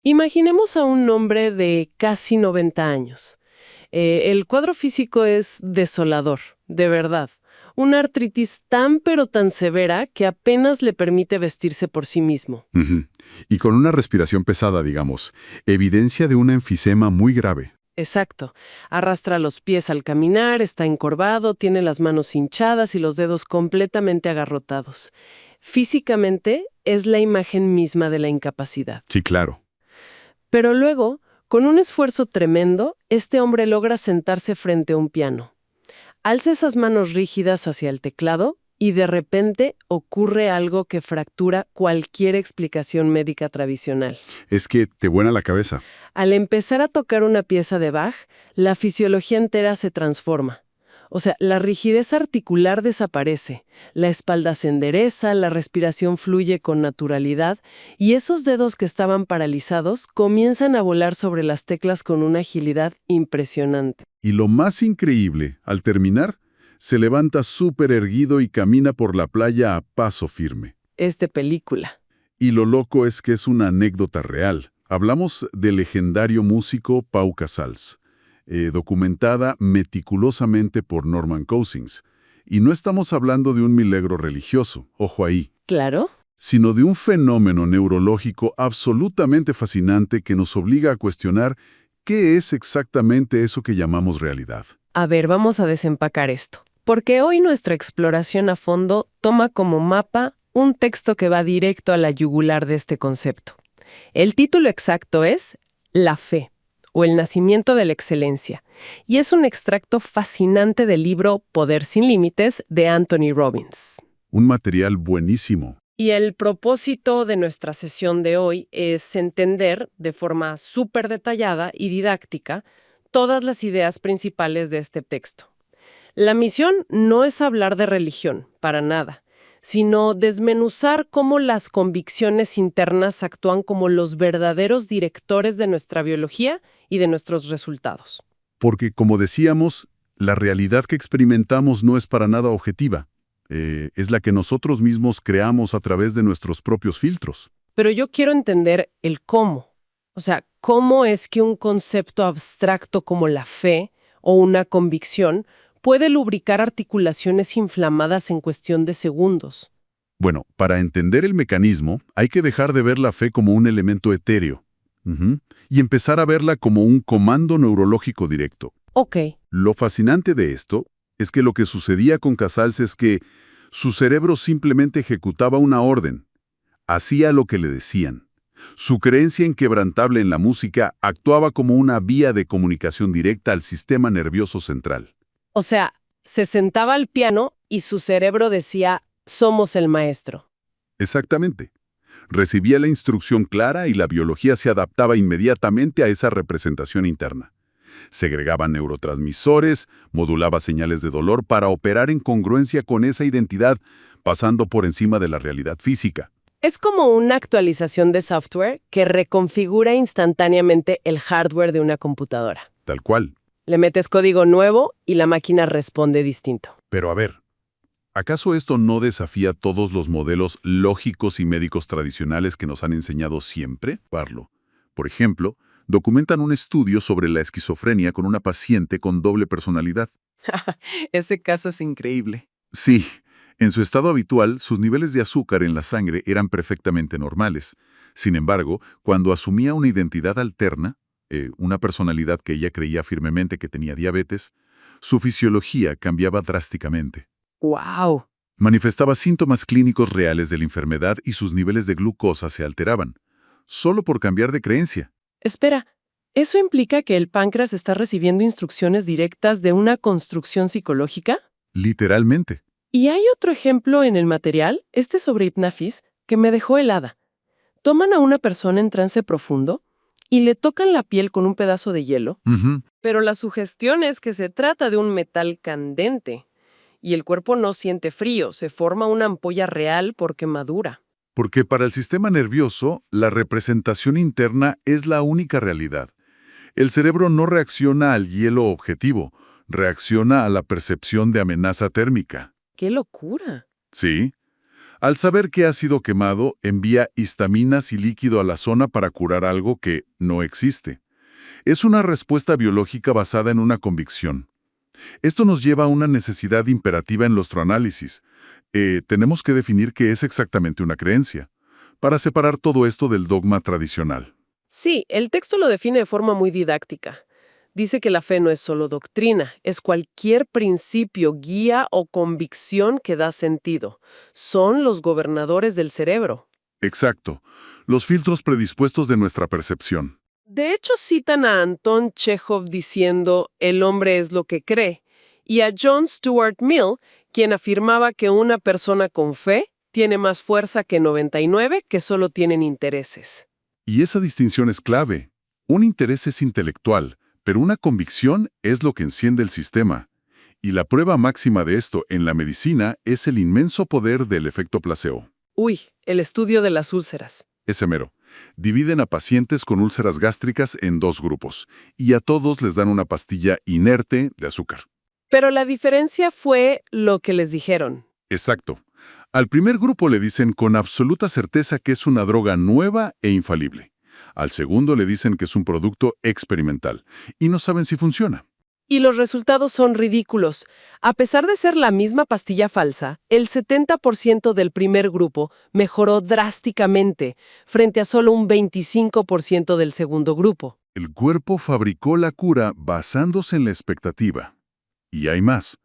Imaginemos a un hombre de casi 90 años. El cuadro físico es desolador, de verdad. Una artritis tan pero tan severa que apenas le permite vestirse por sí mismo. Ujú. Y con una respiración pesada, digamos, evidencia de un enfisema muy grave. Exacto. Arrastra los pies al caminar, está encorvado, tiene las manos hinchadas y los dedos completamente agarrotados. Físicamente es la imagen misma de la incapacidad. Sí, claro. Pero luego, con un esfuerzo tremendo, este hombre logra sentarse frente a un piano. Alza esas manos rígidas hacia el teclado y de repente ocurre algo que fractura cualquier explicación médica tradicional. Es que te vuela la cabeza. Al empezar a tocar una pieza de Bach, la fisiología entera se transforma. O sea, la rigidez articular desaparece, la espalda se endereza, la respiración fluye con naturalidad y esos dedos que estaban paralizados comienzan a volar sobre las teclas con una agilidad impresionante. Y lo más increíble, al terminar, se levanta súper erguido y camina por la playa a paso firme. Es de película. Y lo loco es que es una anécdota real. Hablamos del legendario músico Pau Casals, documentada meticulosamente por Norman Cousins. Y no estamos hablando de un milagro religioso, ojo ahí, ¿Claro? sino de un fenómeno neurológico absolutamente fascinante que nos obliga a cuestionar qué es exactamente eso que llamamos realidad. A ver, vamos a desempacar esto. Porque hoy nuestra exploración a fondo toma como mapa un texto que va directo a la yugular de este concepto. El título exacto es La fe, o el nacimiento de la excelencia, y es un extracto fascinante del libro Poder sin límites de Anthony Robbins. Un material buenísimo. Y el propósito de nuestra sesión de hoy es entender de forma súper detallada y didáctica todas las ideas principales de este texto. La misión no es hablar de religión, para nada, sino desmenuzar cómo las convicciones internas actúan como los verdaderos directores de nuestra biología y de nuestros resultados. Porque, como decíamos, la realidad que experimentamos no es para nada objetiva. Es la que nosotros mismos creamos a través de nuestros propios filtros. Pero yo quiero entender el cómo. O sea, ¿cómo es que un concepto abstracto como la fe o una convicción puede lubricar articulaciones inflamadas en cuestión de segundos? Bueno, para entender el mecanismo, hay que dejar de ver la fe como un elemento etéreo. Y empezar a verla como un comando neurológico directo. Ok, Lo fascinante de esto es que lo que sucedía con Casals es que su cerebro simplemente ejecutaba una orden. Hacía lo que le decían. Su creencia inquebrantable en la música actuaba como una vía de comunicación directa al sistema nervioso central. o sea, se sentaba al piano y su cerebro decía, somos el maestro. Exactamente. Recibía la instrucción clara y la biología se adaptaba inmediatamente a esa representación interna. Segregaba neurotransmisores, modulaba señales de dolor para operar en congruencia con esa identidad, pasando por encima de la realidad física. Es como una actualización de software que reconfigura instantáneamente el hardware de una computadora. Tal cual. Le metes código nuevo y la máquina responde distinto. Pero a ver, ¿acaso esto no desafía todos los modelos lógicos y médicos tradicionales que nos han enseñado siempre, Parlo? Por ejemplo, documentan un estudio sobre la esquizofrenia con una paciente con doble personalidad. Ese caso es increíble. Sí, en su estado habitual, sus niveles de azúcar en la sangre eran perfectamente normales. Sin embargo, cuando asumía una identidad alterna, una personalidad que ella creía firmemente que tenía diabetes, su fisiología cambiaba drásticamente. ¡Wow! Manifestaba síntomas clínicos reales de la enfermedad y sus niveles de glucosa se alteraban, solo por cambiar de creencia. Espera, ¿eso implica que el páncreas está recibiendo instrucciones directas de una construcción psicológica? Literalmente. Y hay otro ejemplo en el material, este sobre hipnafis, que me dejó helada. Toman a una persona en trance profundo y le tocan la piel con un pedazo de hielo, pero la sugestión es que se trata de un metal candente y el cuerpo no siente frío, se forma una ampolla real por quemadura. Porque para el sistema nervioso, la representación interna es la única realidad. El cerebro no reacciona al hielo objetivo, reacciona a la percepción de amenaza térmica. ¡Qué locura! Sí. Al saber que ha sido quemado, envía histaminas y líquido a la zona para curar algo que no existe. Es una respuesta biológica basada en una convicción. Esto nos lleva a una necesidad imperativa en nuestro análisis. Tenemos que definir qué es exactamente una creencia, para separar todo esto del dogma tradicional. Sí, el texto lo define de forma muy didáctica. Dice que la fe no es solo doctrina, es cualquier principio, guía o convicción que da sentido. Son los gobernadores del cerebro. Exacto, los filtros predispuestos de nuestra percepción. De hecho, citan a Anton Chekhov diciendo «el hombre es lo que cree» y a John Stuart Mill, quien afirmaba que una persona con fe tiene más fuerza que 99 que solo tienen intereses. Y esa distinción es clave. Un interés es intelectual, pero una convicción es lo que enciende el sistema. Y la prueba máxima de esto en la medicina es el inmenso poder del efecto placebo. Uy, el estudio de las úlceras. Ese mero. Dividen a pacientes con úlceras gástricas en dos grupos, y a todos les dan una pastilla inerte de azúcar. Pero la diferencia fue lo que les dijeron. Exacto. Al primer grupo le dicen con absoluta certeza que es una droga nueva e infalible. Al segundo le dicen que es un producto experimental, y no saben si funciona. Y los resultados son ridículos. A pesar de ser la misma pastilla falsa, el 70% del primer grupo mejoró drásticamente, frente a solo un 25% del segundo grupo. El cuerpo fabricó la cura basándose en la expectativa. Y hay más.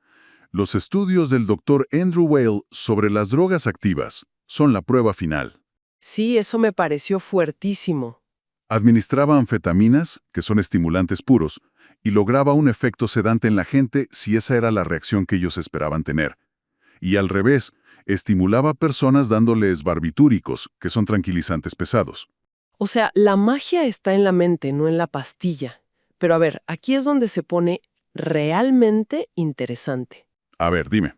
Los estudios del Dr. Andrew Weil sobre las drogas activas son la prueba final. Sí, eso me pareció fuertísimo. Administraba anfetaminas, que son estimulantes puros, y lograba un efecto sedante en la gente si esa era la reacción que ellos esperaban tener. Y al revés, estimulaba a personas dándoles barbitúricos, que son tranquilizantes pesados. O sea, la magia está en la mente, no en la pastilla. Pero a ver, aquí es donde se pone realmente interesante. A ver, dime.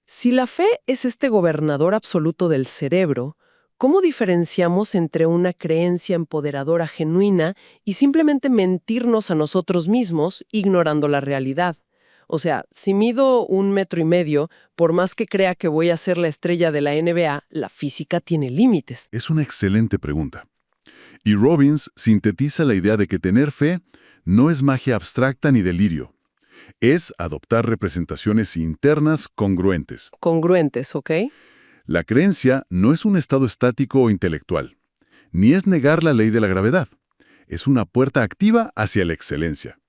Si la fe es este gobernador absoluto del cerebro, ¿cómo diferenciamos entre una creencia empoderadora genuina y simplemente mentirnos a nosotros mismos ignorando la realidad? O sea, si mido 1,5 metros, por más que crea que voy a ser la estrella de la NBA, la física tiene límites. Es una excelente pregunta. Y Robbins sintetiza la idea de que tener fe no es magia abstracta ni delirio. Es adoptar representaciones internas congruentes. Congruentes, ¿ok? La creencia no es un estado estático o intelectual, ni es negar la ley de la gravedad. Es una puerta activa hacia la excelencia.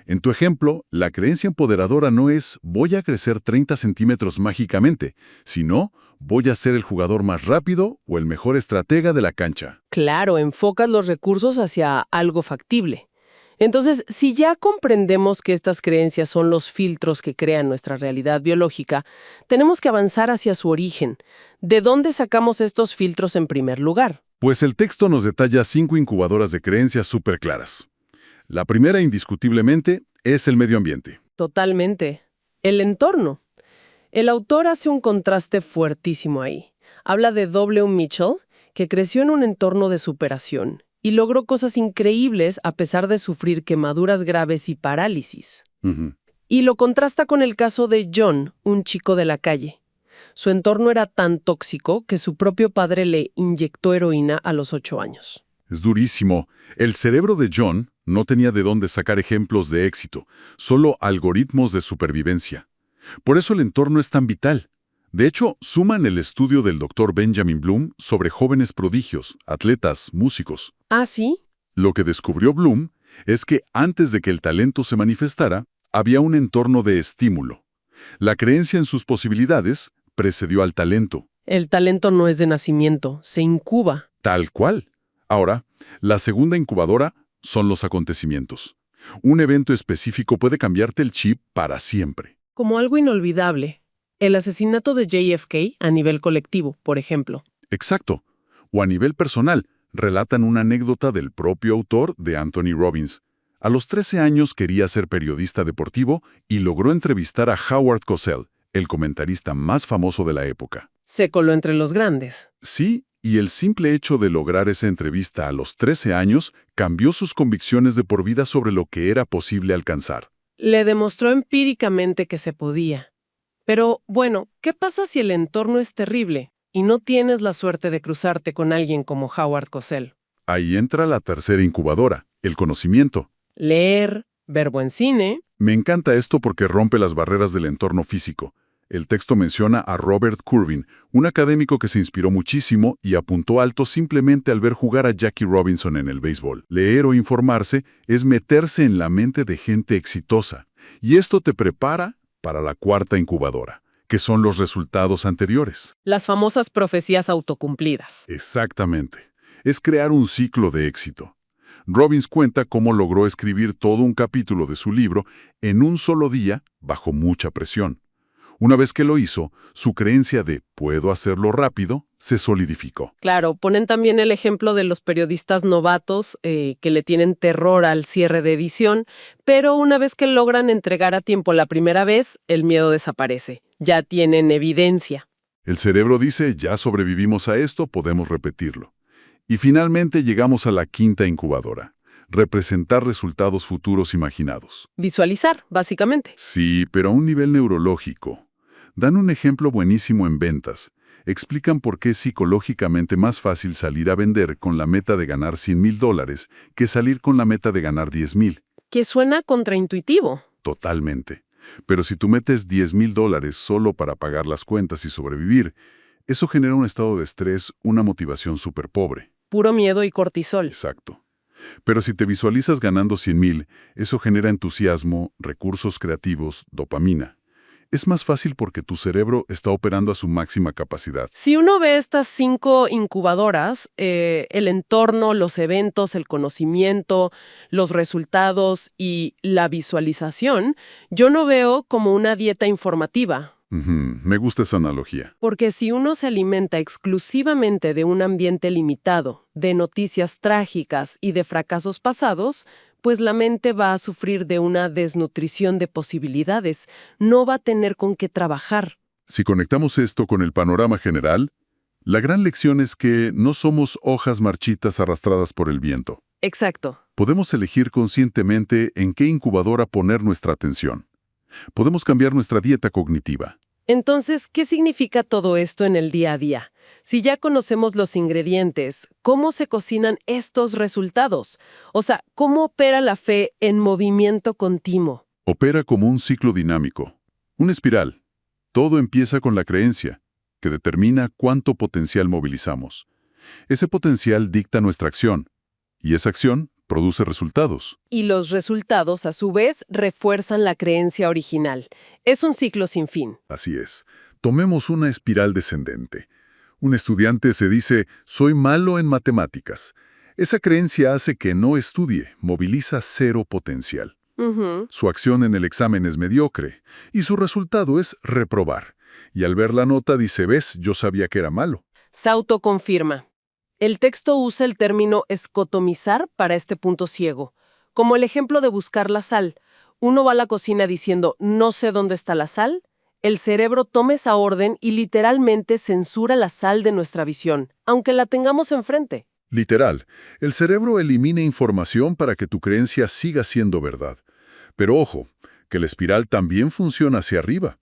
En tu ejemplo, la creencia empoderadora no es «voy a crecer 30 centímetros mágicamente», sino «voy a ser el jugador más rápido o el mejor estratega de la cancha». Claro, enfocas los recursos hacia algo factible. Entonces, si ya comprendemos que estas creencias son los filtros que crean nuestra realidad biológica, tenemos que avanzar hacia su origen. ¿De dónde sacamos estos filtros en primer lugar? Pues el texto nos detalla 5 incubadoras de creencias súper claras. La primera, indiscutiblemente, es el medio ambiente. Totalmente. El entorno. El autor hace un contraste fuertísimo ahí. Habla de W. Mitchell, que creció en un entorno de superación y logró cosas increíbles a pesar de sufrir quemaduras graves y parálisis. Y lo contrasta con el caso de John, un chico de la calle. Su entorno era tan tóxico que su propio padre le inyectó heroína a los 8 años. Es durísimo. El cerebro de John no tenía de dónde sacar ejemplos de éxito, solo algoritmos de supervivencia. Por eso el entorno es tan vital. De hecho, suman el estudio del Dr. Benjamin Bloom sobre jóvenes prodigios, atletas, músicos. ¿Ah, sí? Lo que descubrió Bloom es que antes de que el talento se manifestara, había un entorno de estímulo. La creencia en sus posibilidades precedió al talento. El talento no es de nacimiento, se incuba. Tal cual. Ahora, la segunda incubadora son los acontecimientos. Un evento específico puede cambiarte el chip para siempre. Como algo inolvidable. El asesinato de JFK a nivel colectivo, por ejemplo. Exacto. O a nivel personal, relatan una anécdota del propio autor de Anthony Robbins. A los 13 años quería ser periodista deportivo y logró entrevistar a Howard Cosell, el comentarista más famoso de la época. Se coló entre los grandes. Sí, y el simple hecho de lograr esa entrevista a los 13 años cambió sus convicciones de por vida sobre lo que era posible alcanzar. Le demostró empíricamente que se podía. Pero, bueno, ¿qué pasa si el entorno es terrible? y no tienes la suerte de cruzarte con alguien como Howard Cosell. Ahí entra la tercera incubadora, el conocimiento. Leer, ver buen cine. Me encanta esto porque rompe las barreras del entorno físico. El texto menciona a Robert Curvin, un académico que se inspiró muchísimo y apuntó alto simplemente al ver jugar a Jackie Robinson en el béisbol. Leer o informarse es meterse en la mente de gente exitosa. Y esto te prepara para la cuarta incubadora, que son los resultados anteriores. Las famosas profecías autocumplidas. Exactamente. Es crear un ciclo de éxito. Robbins cuenta cómo logró escribir todo un capítulo de su libro en un solo día bajo mucha presión. Una vez que lo hizo, su creencia de «puedo hacerlo rápido» se solidificó. Claro, ponen también el ejemplo de los periodistas novatos que le tienen terror al cierre de edición, pero una vez que logran entregar a tiempo la primera vez, el miedo desaparece. Ya tienen evidencia. El cerebro dice «ya sobrevivimos a esto, podemos repetirlo». Y finalmente llegamos a la quinta incubadora. Representar resultados futuros imaginados. Visualizar, básicamente. Sí, pero a un nivel neurológico. Dan un ejemplo buenísimo en ventas. Explican por qué es psicológicamente más fácil salir a vender con la meta de ganar $100,000 que salir con la meta de ganar 10,000. Que suena contraintuitivo. Totalmente. Pero si tú metes $10,000 solo para pagar las cuentas y sobrevivir, eso genera un estado de estrés, una motivación súper pobre. Puro miedo y cortisol. Exacto. Pero si te visualizas ganando 100,000, eso genera entusiasmo, recursos creativos, dopamina. Es más fácil porque tu cerebro está operando a su máxima capacidad. Si uno ve estas 5 incubadoras, el entorno, los eventos, el conocimiento, los resultados y la visualización, yo no veo como una dieta informativa. Me gusta esa analogía. Porque si uno se alimenta exclusivamente de un ambiente limitado, de noticias trágicas y de fracasos pasados, pues la mente va a sufrir de una desnutrición de posibilidades, no va a tener con qué trabajar. Si conectamos esto con el panorama general, la gran lección es que no somos hojas marchitas arrastradas por el viento. Exacto. Podemos elegir conscientemente en qué incubadora poner nuestra atención. Podemos cambiar nuestra dieta cognitiva. Entonces, ¿qué significa todo esto en el día a día? Si ya conocemos los ingredientes, ¿cómo se cocinan estos resultados? O sea, ¿cómo opera la fe en movimiento continuo? Opera como un ciclo dinámico, una espiral. Todo empieza con la creencia, que determina cuánto potencial movilizamos. Ese potencial dicta nuestra acción, y esa acción produce resultados. Y los resultados, a su vez, refuerzan la creencia original. Es un ciclo sin fin. Así es. Tomemos una espiral descendente. Un estudiante se dice, soy malo en matemáticas. Esa creencia hace que no estudie, moviliza cero potencial. Su acción en el examen es mediocre, y su resultado es reprobar. Y al ver la nota dice, ¿ves? Yo sabía que era malo. Se autoconfirma. El texto usa el término escotomizar para este punto ciego, como el ejemplo de buscar la sal. Uno va a la cocina diciendo, no sé dónde está la sal. El cerebro toma esa orden y literalmente censura la sal de nuestra visión, aunque la tengamos enfrente. Literal, el cerebro elimina información para que tu creencia siga siendo verdad. Pero ojo, que la espiral también funciona hacia arriba.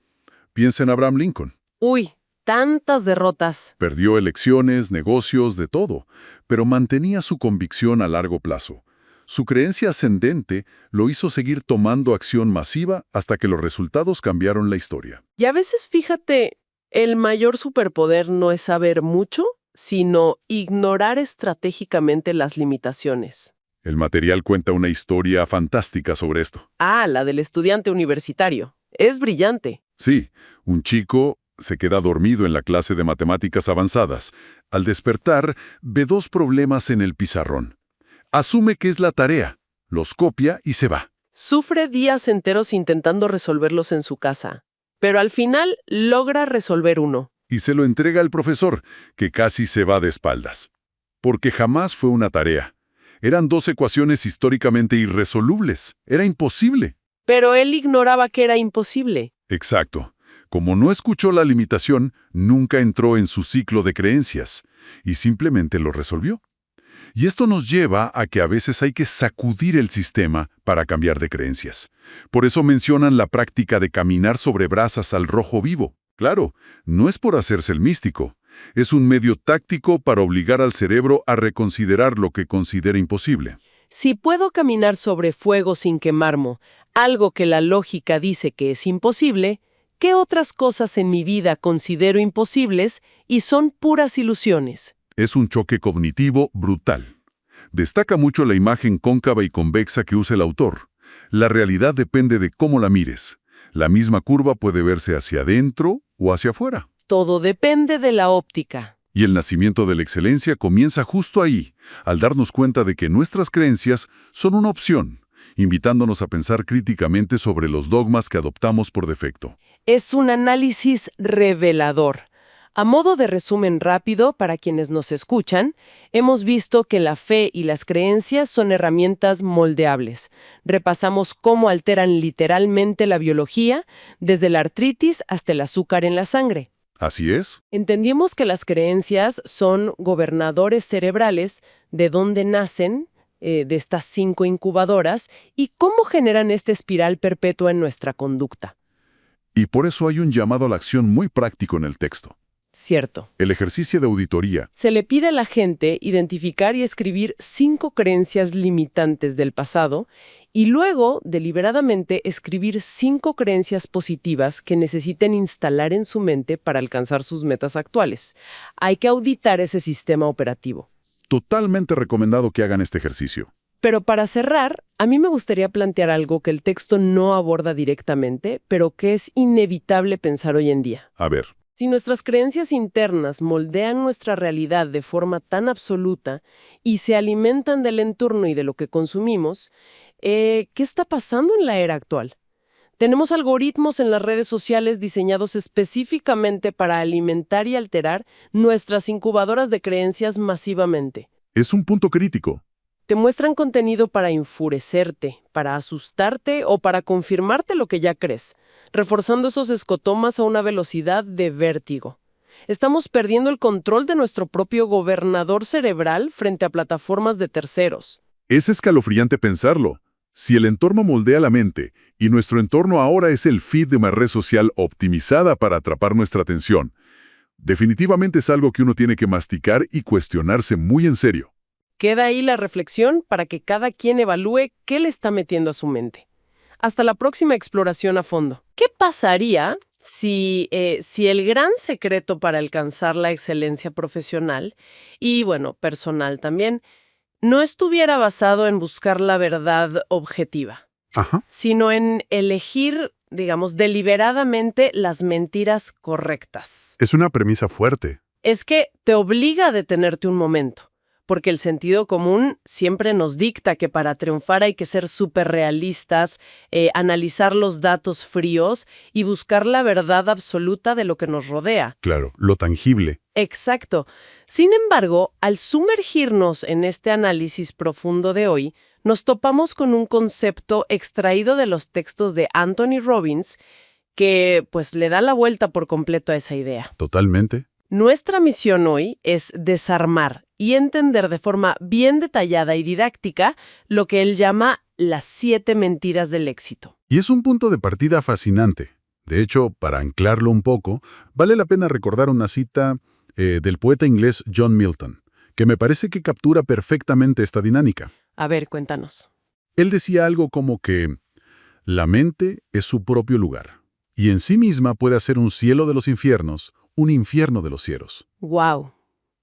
Piensa en Abraham Lincoln. Uy, tantas derrotas. Perdió elecciones, negocios, de todo, pero mantenía su convicción a largo plazo. Su creencia ascendente lo hizo seguir tomando acción masiva hasta que los resultados cambiaron la historia. Y a veces, fíjate, el mayor superpoder no es saber mucho, sino ignorar estratégicamente las limitaciones. El material cuenta una historia fantástica sobre esto. Ah, la del estudiante universitario. Es brillante. Sí, un chico se queda dormido en la clase de matemáticas avanzadas. Al despertar, ve 2 problemas en el pizarrón. Asume que es la tarea, los copia y se va. Sufre días enteros intentando resolverlos en su casa, pero al final logra resolver uno. Y se lo entrega al profesor, que casi se va de espaldas. Porque jamás fue una tarea. Eran 2 ecuaciones históricamente irresolubles. Era imposible. Pero él ignoraba que era imposible. Exacto. Como no escuchó la limitación, nunca entró en su ciclo de creencias y simplemente lo resolvió. Y esto nos lleva a que a veces hay que sacudir el sistema para cambiar de creencias. Por eso mencionan la práctica de caminar sobre brasas al rojo vivo. Claro, no es por hacerse el místico, Es un medio táctico para obligar al cerebro a reconsiderar lo que considera imposible. Si puedo caminar sobre fuego sin quemarme, algo que la lógica dice que es imposible, ¿qué otras cosas en mi vida considero imposibles y son puras ilusiones? Es un choque cognitivo brutal. Destaca mucho la imagen cóncava y convexa que usa el autor. La realidad depende de cómo la mires. La misma curva puede verse hacia adentro o hacia afuera. Todo depende de la óptica. Y el nacimiento de la excelencia comienza justo ahí, al darnos cuenta de que nuestras creencias son una opción, invitándonos a pensar críticamente sobre los dogmas que adoptamos por defecto. Es un análisis revelador. A modo de resumen rápido para quienes nos escuchan, hemos visto que la fe y las creencias son herramientas moldeables. Repasamos cómo alteran literalmente la biología, desde la artritis hasta el azúcar en la sangre. Así es. Entendimos que las creencias son gobernadores cerebrales, de dónde nacen, de estas 5 incubadoras, y cómo generan esta espiral perpetua en nuestra conducta. Y por eso hay un llamado a la acción muy práctico en el texto. Cierto. El ejercicio de auditoría. Se le pide a la gente identificar y escribir 5 creencias limitantes del pasado y luego, deliberadamente, escribir 5 creencias positivas que necesiten instalar en su mente para alcanzar sus metas actuales. Hay que auditar ese sistema operativo. Totalmente recomendado que hagan este ejercicio. Pero para cerrar, a mí me gustaría plantear algo que el texto no aborda directamente, pero que es inevitable pensar hoy en día. A ver. Si nuestras creencias internas moldean nuestra realidad de forma tan absoluta y se alimentan del entorno y de lo que consumimos, ¿qué está pasando en la era actual? Tenemos algoritmos en las redes sociales diseñados específicamente para alimentar y alterar nuestras incubadoras de creencias masivamente. Es un punto crítico. Te muestran contenido para enfurecerte, para asustarte o para confirmarte lo que ya crees, reforzando esos escotomas a una velocidad de vértigo. Estamos perdiendo el control de nuestro propio gobernador cerebral frente a plataformas de terceros. Es escalofriante pensarlo. Si el entorno moldea la mente y nuestro entorno ahora es el feed de una red social optimizada para atrapar nuestra atención, definitivamente es algo que uno tiene que masticar y cuestionarse muy en serio. Queda ahí la reflexión para que cada quien evalúe qué le está metiendo a su mente. Hasta la próxima exploración a fondo. ¿Qué pasaría si el gran secreto para alcanzar la excelencia profesional y, bueno, personal también, no estuviera basado en buscar la verdad objetiva, sino en elegir, digamos, deliberadamente las mentiras correctas? Es una premisa fuerte. Es que te obliga a detenerte un momento. Porque el sentido común siempre nos dicta que para triunfar hay que ser súper realistas, analizar los datos fríos y buscar la verdad absoluta de lo que nos rodea. Claro, lo tangible. Exacto. Sin embargo, al sumergirnos en este análisis profundo de hoy, nos topamos con un concepto extraído de los textos de Anthony Robbins que, pues, le da la vuelta por completo a esa idea. Totalmente. Nuestra misión hoy es desarmar y entender de forma bien detallada y didáctica lo que él llama las 7 mentiras del éxito. Y es un punto de partida fascinante. De hecho, para anclarlo un poco, vale la pena recordar una cita del poeta inglés John Milton, que me parece que captura perfectamente esta dinámica. A ver, cuéntanos. Él decía algo como que la mente es su propio lugar, y en sí misma puede hacer un cielo de los infiernos, un infierno de los cielos. ¡Wow!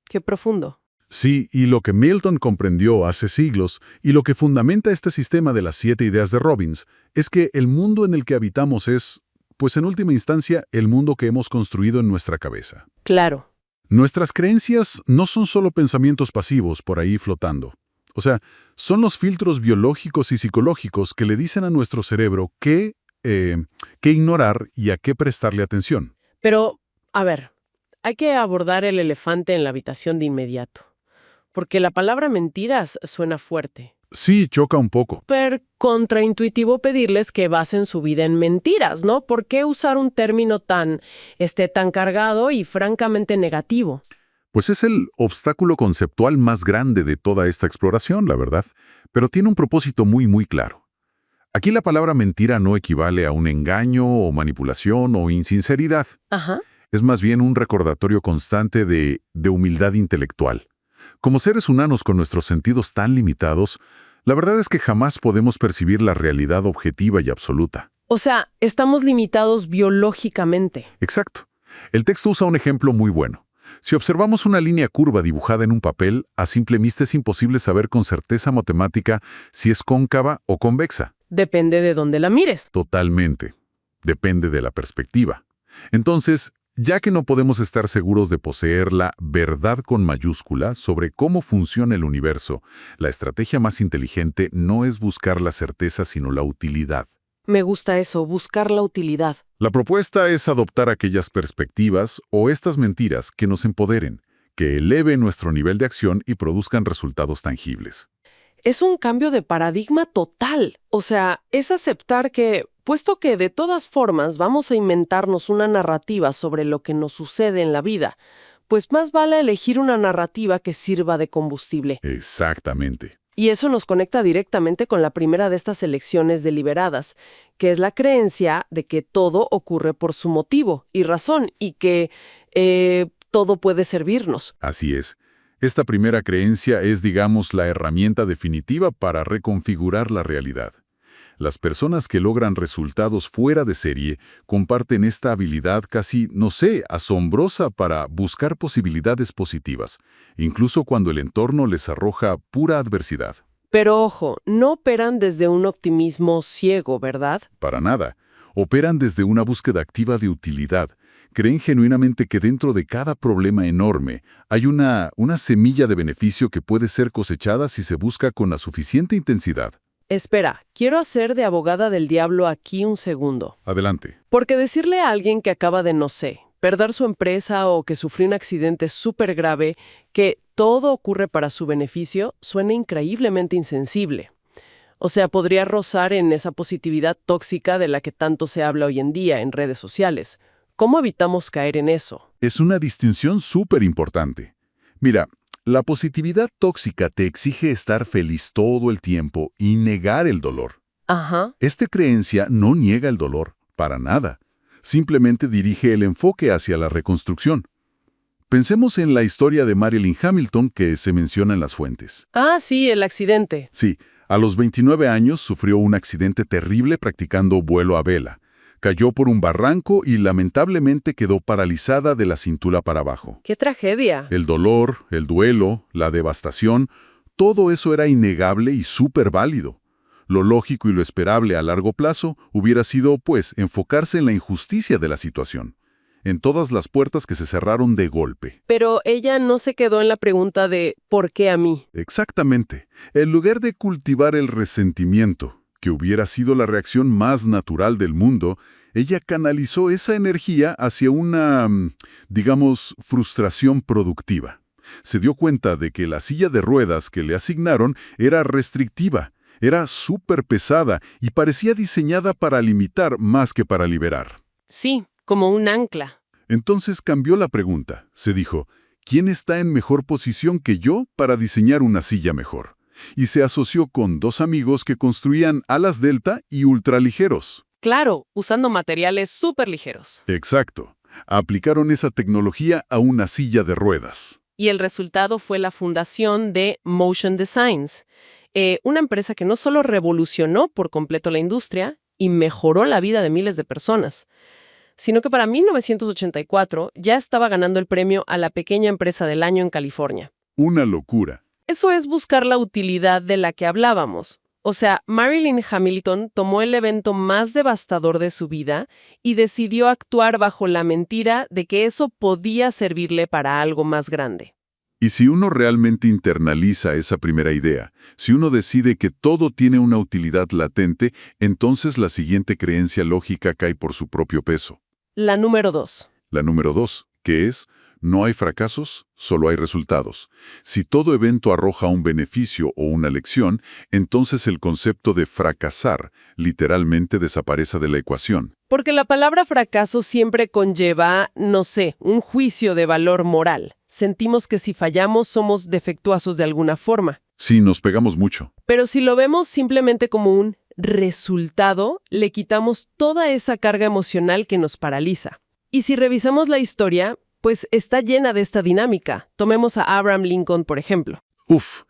¡Qué profundo! Sí, y lo que Milton comprendió hace siglos, y lo que fundamenta este sistema de las 7 ideas de Robbins, es que el mundo en el que habitamos es, pues en última instancia, el mundo que hemos construido en nuestra cabeza. Claro. Nuestras creencias no son solo pensamientos pasivos por ahí flotando. O sea, son los filtros biológicos y psicológicos que le dicen a nuestro cerebro qué ignorar y a qué prestarle atención. Pero, a ver, hay que abordar el elefante en la habitación de inmediato. Porque la palabra mentiras suena fuerte. Sí, choca un poco. Pero contraintuitivo pedirles que basen su vida en mentiras, ¿no? ¿Por qué usar un término tan cargado y francamente negativo? Pues es el obstáculo conceptual más grande de toda esta exploración, la verdad, pero tiene un propósito muy, muy claro. Aquí la palabra mentira no equivale a un engaño o manipulación o insinceridad. Ajá. Es más bien un recordatorio constante de humildad intelectual. Como seres humanos con nuestros sentidos tan limitados, la verdad es que jamás podemos percibir la realidad objetiva y absoluta. O sea, estamos limitados biológicamente. Exacto. El texto usa un ejemplo muy bueno. Si observamos una línea curva dibujada en un papel, a simple vista es imposible saber con certeza matemática si es cóncava o convexa. Depende de dónde la mires. Totalmente. Depende de la perspectiva. Entonces, ya que no podemos estar seguros de poseer la verdad con mayúscula sobre cómo funciona el universo, la estrategia más inteligente no es buscar la certeza, sino la utilidad. Me gusta eso, buscar la utilidad. La propuesta es adoptar aquellas perspectivas o estas mentiras que nos empoderen, que eleven nuestro nivel de acción y produzcan resultados tangibles. Es un cambio de paradigma total. O sea, es aceptar que, puesto que de todas formas vamos a inventarnos una narrativa sobre lo que nos sucede en la vida, pues más vale elegir una narrativa que sirva de combustible. Exactamente. Y eso nos conecta directamente con la primera de estas elecciones deliberadas, que es la creencia de que todo ocurre por su motivo y razón y que todo puede servirnos. Así es. Esta primera creencia es, digamos, la herramienta definitiva para reconfigurar la realidad. Las personas que logran resultados fuera de serie comparten esta habilidad casi, no sé, asombrosa para buscar posibilidades positivas, incluso cuando el entorno les arroja pura adversidad. Pero ojo, no operan desde un optimismo ciego, ¿verdad? Para nada. Operan desde una búsqueda activa de utilidad. Creen genuinamente que dentro de cada problema enorme hay una semilla de beneficio que puede ser cosechada si se busca con la suficiente intensidad. Espera, quiero hacer de abogada del diablo aquí un segundo. Adelante. Porque decirle a alguien que acaba de, no sé, perder su empresa o que sufrió un accidente súper grave, que todo ocurre para su beneficio, suena increíblemente insensible. O sea, podría rozar en esa positividad tóxica de la que tanto se habla hoy en día en redes sociales. ¿Cómo evitamos caer en eso? Es una distinción súper importante. Mira, la positividad tóxica te exige estar feliz todo el tiempo y negar el dolor. Ajá. Esta creencia no niega el dolor, para nada. Simplemente dirige el enfoque hacia la reconstrucción. Pensemos en la historia de Marilyn Hamilton que se menciona en las fuentes. Ah, sí, el accidente. Sí, a los 29 años sufrió un accidente terrible practicando vuelo a vela. Cayó por un barranco y lamentablemente quedó paralizada de la cintura para abajo. ¡Qué tragedia! El dolor, el duelo, la devastación, todo eso era innegable y súper válido. Lo lógico y lo esperable a largo plazo hubiera sido, pues, enfocarse en la injusticia de la situación, en todas las puertas que se cerraron de golpe. Pero ella no se quedó en la pregunta de ¿por qué a mí? Exactamente. En lugar de cultivar el resentimiento, que hubiera sido la reacción más natural del mundo, ella canalizó esa energía hacia una, digamos, frustración productiva. Se dio cuenta de que la silla de ruedas que le asignaron era restrictiva, era súper pesada y parecía diseñada para limitar más que para liberar. Sí, como un ancla. Entonces cambió la pregunta. Se dijo, ¿quién está en mejor posición que yo para diseñar una silla mejor? Y se asoció con dos amigos que construían alas delta y ultraligeros. Claro, usando materiales súper ligeros. Exacto. Aplicaron esa tecnología a una silla de ruedas. Y el resultado fue la fundación de Motion Designs, una empresa que no solo revolucionó por completo la industria y mejoró la vida de miles de personas, sino que para 1984 ya estaba ganando el premio a la pequeña empresa del año en California. Una locura. Eso es buscar la utilidad de la que hablábamos. O sea, Marilyn Hamilton tomó el evento más devastador de su vida y decidió actuar bajo la mentira de que eso podía servirle para algo más grande. Y si uno realmente internaliza esa primera idea, si uno decide que todo tiene una utilidad latente, entonces la siguiente creencia lógica cae por su propio peso. La número 2. La número 2, que es, no hay fracasos, solo hay resultados. Si todo evento arroja un beneficio o una lección, entonces el concepto de fracasar literalmente desaparece de la ecuación. Porque la palabra fracaso siempre conlleva, no sé, un juicio de valor moral. Sentimos que si fallamos somos defectuosos de alguna forma. Sí, nos pegamos mucho. Pero si lo vemos simplemente como un resultado, le quitamos toda esa carga emocional que nos paraliza. Y si revisamos la historia, pues está llena de esta dinámica. Tomemos a Abraham Lincoln, por ejemplo. Uf,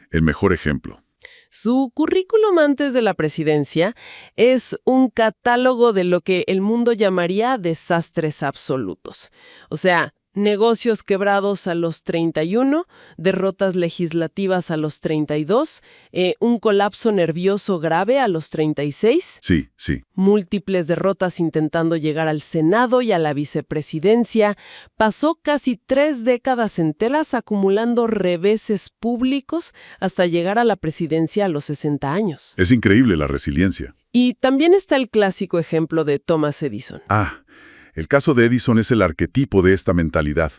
el mejor ejemplo. Su currículum antes de la presidencia es un catálogo de lo que el mundo llamaría desastres absolutos. O sea, negocios quebrados a los 31, derrotas legislativas a los 32, un colapso nervioso grave a los 36, Sí, sí. múltiples derrotas intentando llegar al Senado y a la vicepresidencia. Pasó casi 3 décadas enteras acumulando reveses públicos hasta llegar a la presidencia a los 60 años. Es increíble la resiliencia. Y también está el clásico ejemplo de Thomas Edison. El caso de Edison es el arquetipo de esta mentalidad.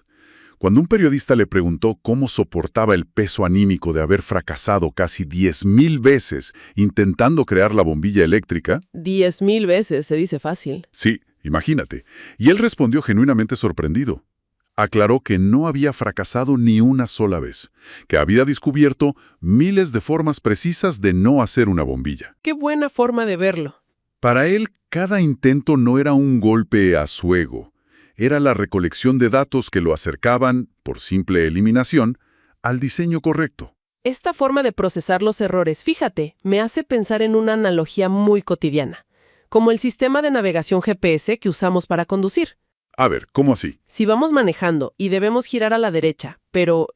Cuando un periodista le preguntó cómo soportaba el peso anímico de haber fracasado casi 10,000 veces intentando crear la bombilla eléctrica... 10,000 veces, se dice fácil. Sí, imagínate. Y él respondió genuinamente sorprendido. Aclaró que no había fracasado ni una sola vez, que había descubierto miles de formas precisas de no hacer una bombilla. Qué buena forma de verlo. Para él, cada intento no era un golpe a su ego. Era la recolección de datos que lo acercaban, por simple eliminación, al diseño correcto. Esta forma de procesar los errores, fíjate, me hace pensar en una analogía muy cotidiana, como el sistema de navegación GPS que usamos para conducir. A ver, ¿cómo así? Si vamos manejando y debemos girar a la derecha, pero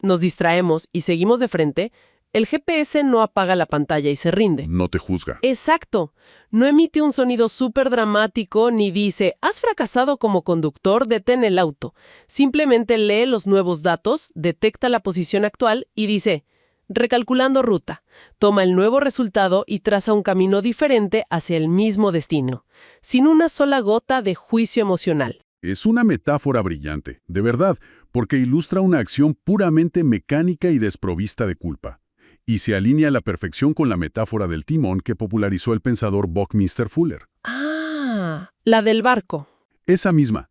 nos distraemos y seguimos de frente, el GPS no apaga la pantalla y se rinde. No te juzga. Exacto. No emite un sonido súper dramático ni dice, has fracasado como conductor, detén el auto. Simplemente lee los nuevos datos, detecta la posición actual y dice, recalculando ruta, toma el nuevo resultado y traza un camino diferente hacia el mismo destino, sin una sola gota de juicio emocional. Es una metáfora brillante, de verdad, porque ilustra una acción puramente mecánica y desprovista de culpa. Y se alinea a la perfección con la metáfora del timón que popularizó el pensador Buckminster Fuller. Ah, la del barco. Esa misma.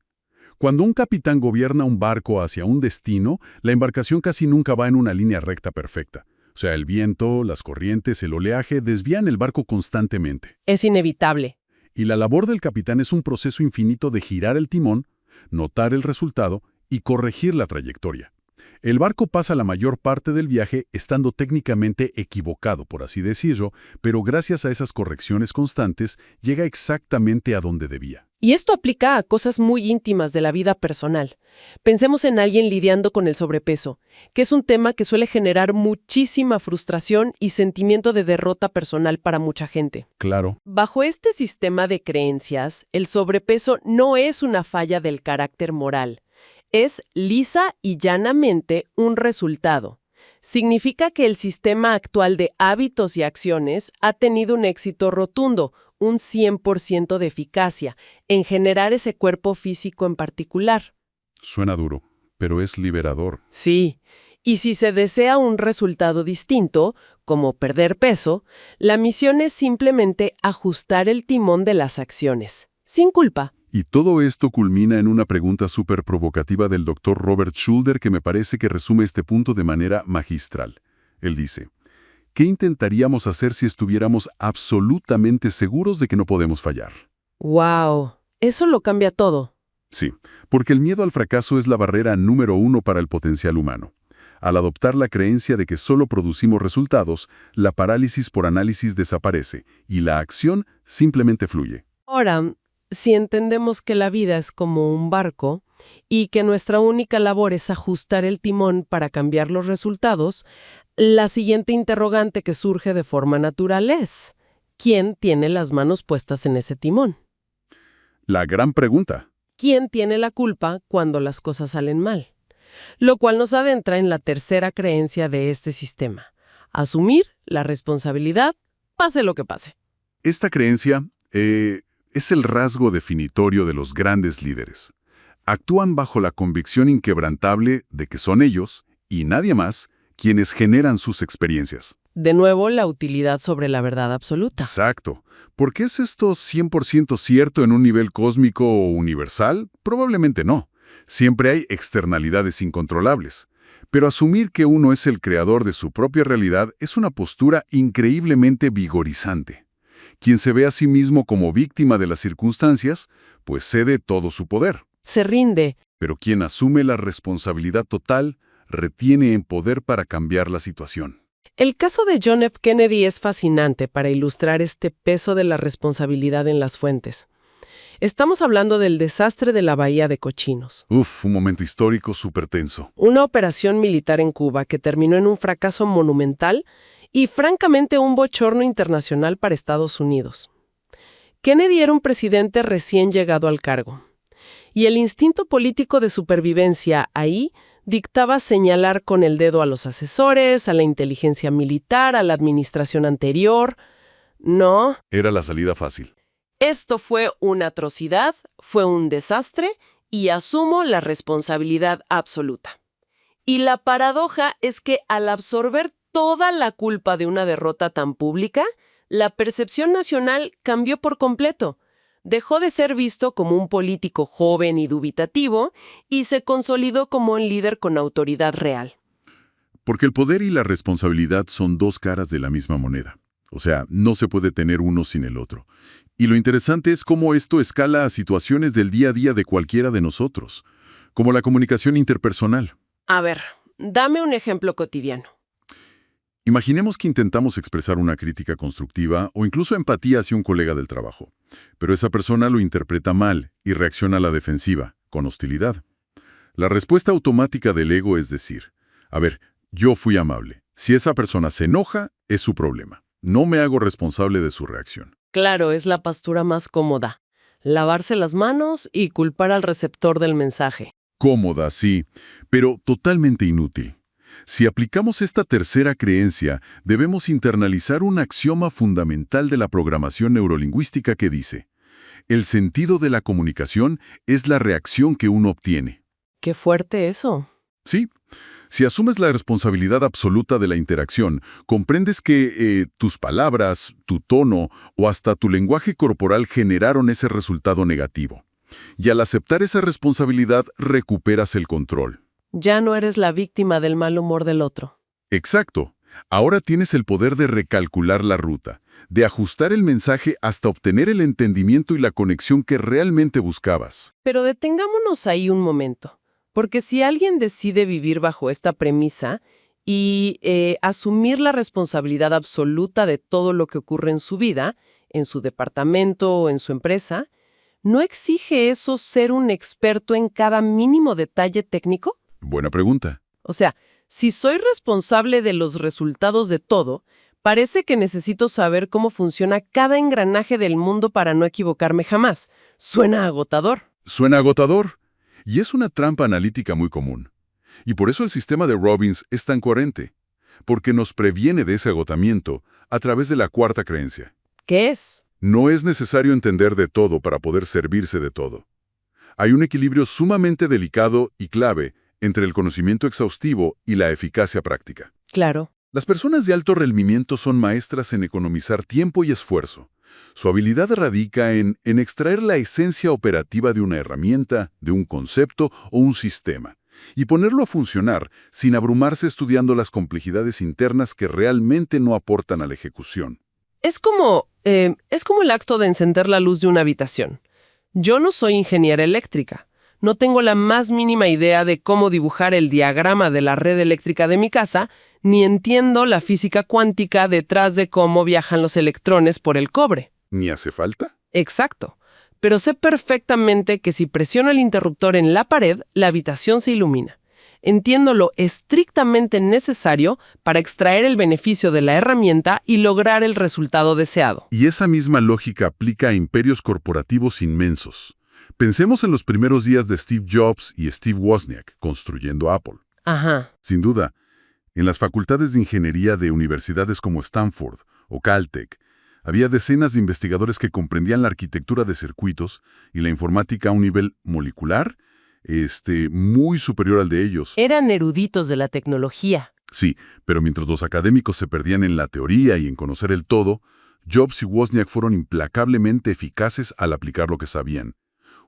Cuando un capitán gobierna un barco hacia un destino, la embarcación casi nunca va en una línea recta perfecta. O sea, el viento, las corrientes, el oleaje desvían el barco constantemente. Es inevitable. Y la labor del capitán es un proceso infinito de girar el timón, notar el resultado y corregir la trayectoria. El barco pasa la mayor parte del viaje estando técnicamente equivocado, por así decirlo, pero gracias a esas correcciones constantes llega exactamente a donde debía. Y esto aplica a cosas muy íntimas de la vida personal. Pensemos en alguien lidiando con el sobrepeso, que es un tema que suele generar muchísima frustración y sentimiento de derrota personal para mucha gente. Claro. Bajo este sistema de creencias, el sobrepeso no es una falla del carácter moral. Es lisa y llanamente un resultado. Significa que el sistema actual de hábitos y acciones ha tenido un éxito rotundo, un 100% de eficacia, en generar ese cuerpo físico en particular. Suena duro, pero es liberador. Sí, y si se desea un resultado distinto, como perder peso, la misión es simplemente ajustar el timón de las acciones, sin culpa. Y todo esto culmina en una pregunta súper provocativa del Dr. Robert Schuller que me parece que resume este punto de manera magistral. Él dice, ¿qué intentaríamos hacer si estuviéramos absolutamente seguros de que no podemos fallar? ¡Wow! Eso lo cambia todo. Sí, porque el miedo al fracaso es la barrera número 1 para el potencial humano. Al adoptar la creencia de que solo producimos resultados, la parálisis por análisis desaparece y la acción simplemente fluye. Ahora, si entendemos que la vida es como un barco y que nuestra única labor es ajustar el timón para cambiar los resultados, la siguiente interrogante que surge de forma natural es, ¿quién tiene las manos puestas en ese timón? La gran pregunta. ¿Quién tiene la culpa cuando las cosas salen mal? Lo cual nos adentra en la tercera creencia de este sistema: asumir la responsabilidad, pase lo que pase. Esta creencia es el rasgo definitorio de los grandes líderes. Actúan bajo la convicción inquebrantable de que son ellos, y nadie más, quienes generan sus experiencias. De nuevo, la utilidad sobre la verdad absoluta. Exacto. ¿Por qué es esto 100% cierto en un nivel cósmico o universal? Probablemente no. Siempre hay externalidades incontrolables. Pero asumir que uno es el creador de su propia realidad es una postura increíblemente vigorizante. Quien se ve a sí mismo como víctima de las circunstancias, pues cede todo su poder. se rinde. Pero quien asume la responsabilidad total retiene en poder para cambiar la situación. El caso de John F. Kennedy es fascinante para ilustrar este peso de la responsabilidad en las fuentes. Estamos hablando del desastre de la Bahía de Cochinos. Uf, un momento histórico súper tenso. Una operación militar en Cuba que terminó en un fracaso monumental y francamente un bochorno internacional para Estados Unidos. Kennedy era un presidente recién llegado al cargo. Y el instinto político de supervivencia ahí dictaba señalar con el dedo a los asesores, a la inteligencia militar, a la administración anterior. No. Era la salida fácil. Esto fue una atrocidad, fue un desastre y asumo la responsabilidad absoluta. Y la paradoja es que al absorber toda la culpa de una derrota tan pública, la percepción nacional cambió por completo. Dejó de ser visto como un político joven y dubitativo y se consolidó como un líder con autoridad real. Porque el poder y la responsabilidad son dos caras de la misma moneda. O sea, no se puede tener uno sin el otro. Y lo interesante es cómo esto escala a situaciones del día a día de cualquiera de nosotros, como la comunicación interpersonal. A ver, dame un ejemplo cotidiano. Imaginemos que intentamos expresar una crítica constructiva o incluso empatía hacia un colega del trabajo, pero esa persona lo interpreta mal y reacciona a la defensiva, con hostilidad. La respuesta automática del ego es decir, a ver, yo fui amable. Si esa persona se enoja, es su problema. No me hago responsable de su reacción. Claro, es la postura más cómoda. Lavarse las manos y culpar al receptor del mensaje. Cómoda, sí, pero totalmente inútil. Si aplicamos esta tercera creencia, debemos internalizar un axioma fundamental de la programación neurolingüística que dice: el sentido de la comunicación es la reacción que uno obtiene. Qué fuerte eso. Sí, si asumes la responsabilidad absoluta de la interacción, comprendes que tus palabras, tu tono o hasta tu lenguaje corporal generaron ese resultado negativo. Y al aceptar esa responsabilidad, recuperas el control. Ya no eres la víctima del mal humor del otro. Exacto. Ahora tienes el poder de recalcular la ruta, de ajustar el mensaje hasta obtener el entendimiento y la conexión que realmente buscabas. Pero detengámonos ahí un momento. Porque si alguien decide vivir bajo esta premisa y asumir la responsabilidad absoluta de todo lo que ocurre en su vida, en su departamento o en su empresa, ¿no exige eso ser un experto en cada mínimo detalle técnico? Buena pregunta. O sea, si soy responsable de los resultados de todo, parece que necesito saber cómo funciona cada engranaje del mundo para no equivocarme jamás. Suena agotador. Suena agotador. Y es una trampa analítica muy común. Y por eso el sistema de Robbins es tan coherente, porque nos previene de ese agotamiento a través de la cuarta creencia. ¿Qué es? No es necesario entender de todo para poder servirse de todo. Hay un equilibrio sumamente delicado y clave entre el conocimiento exhaustivo y la eficacia práctica. Claro. Las personas de alto rendimiento son maestras en economizar tiempo y esfuerzo. Su habilidad radica en extraer la esencia operativa de una herramienta, de un concepto o un sistema, y ponerlo a funcionar sin abrumarse estudiando las complejidades internas que realmente no aportan a la ejecución. Es como el acto de encender la luz de una habitación. Yo no soy ingeniera eléctrica. No tengo la más mínima idea de cómo dibujar el diagrama de la red eléctrica de mi casa, ni entiendo la física cuántica detrás de cómo viajan los electrones por el cobre. ¿Ni hace falta? Exacto. Pero sé perfectamente que si presiono el interruptor en la pared, la habitación se ilumina. Entiendo lo estrictamente necesario para extraer el beneficio de la herramienta y lograr el resultado deseado. Y esa misma lógica aplica a imperios corporativos inmensos. Pensemos en los primeros días de Steve Jobs y Steve Wozniak construyendo Apple. Ajá. Sin duda, en las facultades de ingeniería de universidades como Stanford o Caltech, había decenas de investigadores que comprendían la arquitectura de circuitos y la informática a un nivel molecular, muy superior al de ellos. Eran eruditos de la tecnología. Sí, pero mientras los académicos se perdían en la teoría y en conocer el todo, Jobs y Wozniak fueron implacablemente eficaces al aplicar lo que sabían.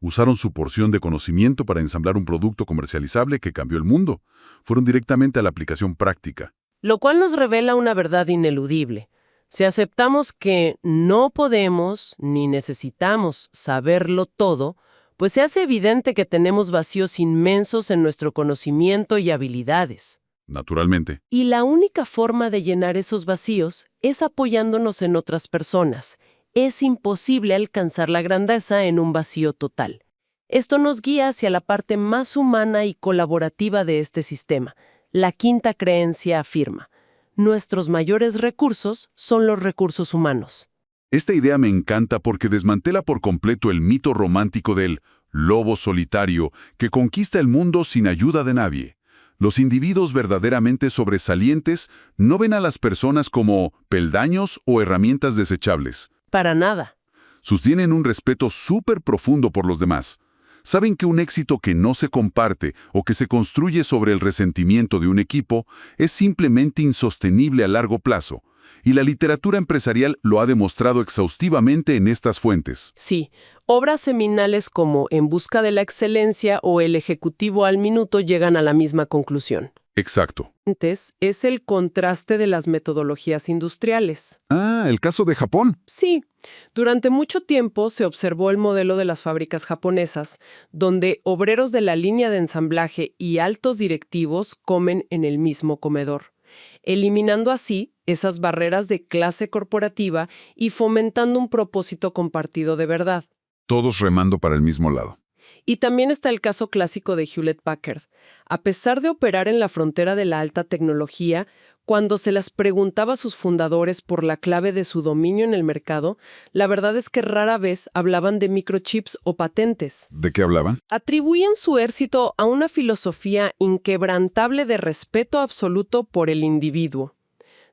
Usaron su porción de conocimiento para ensamblar un producto comercializable que cambió el mundo. Fueron directamente a la aplicación práctica. Lo cual nos revela una verdad ineludible. Si aceptamos que no podemos ni necesitamos saberlo todo, pues se hace evidente que tenemos vacíos inmensos en nuestro conocimiento y habilidades. Naturalmente. Y la única forma de llenar esos vacíos es apoyándonos en otras personas. Es imposible alcanzar la grandeza en un vacío total. Esto nos guía hacia la parte más humana y colaborativa de este sistema. La quinta creencia afirma: nuestros mayores recursos son los recursos humanos. Esta idea me encanta porque desmantela por completo el mito romántico del lobo solitario que conquista el mundo sin ayuda de nadie. Los individuos verdaderamente sobresalientes no ven a las personas como peldaños o herramientas desechables. Para nada. Sostienen un respeto súper profundo por los demás. Saben que un éxito que no se comparte o que se construye sobre el resentimiento de un equipo es simplemente insostenible a largo plazo. Y la literatura empresarial lo ha demostrado exhaustivamente en estas fuentes. Sí, obras seminales como En busca de la excelencia o El ejecutivo al minuto llegan a la misma conclusión. Exacto. Antes es el contraste de las metodologías industriales. Ah, el caso de Japón. Sí, durante mucho tiempo se observó el modelo de las fábricas japonesas, donde obreros de la línea de ensamblaje y altos directivos comen en el mismo comedor, eliminando así esas barreras de clase corporativa y fomentando un propósito compartido de verdad. Todos remando para el mismo lado. Y también está el caso clásico de Hewlett Packard. A pesar de operar en la frontera de la alta tecnología, cuando se les preguntaba a sus fundadores por la clave de su dominio en el mercado, la verdad es que rara vez hablaban de microchips o patentes. ¿De qué hablaban? Atribuían su éxito a una filosofía inquebrantable de respeto absoluto por el individuo.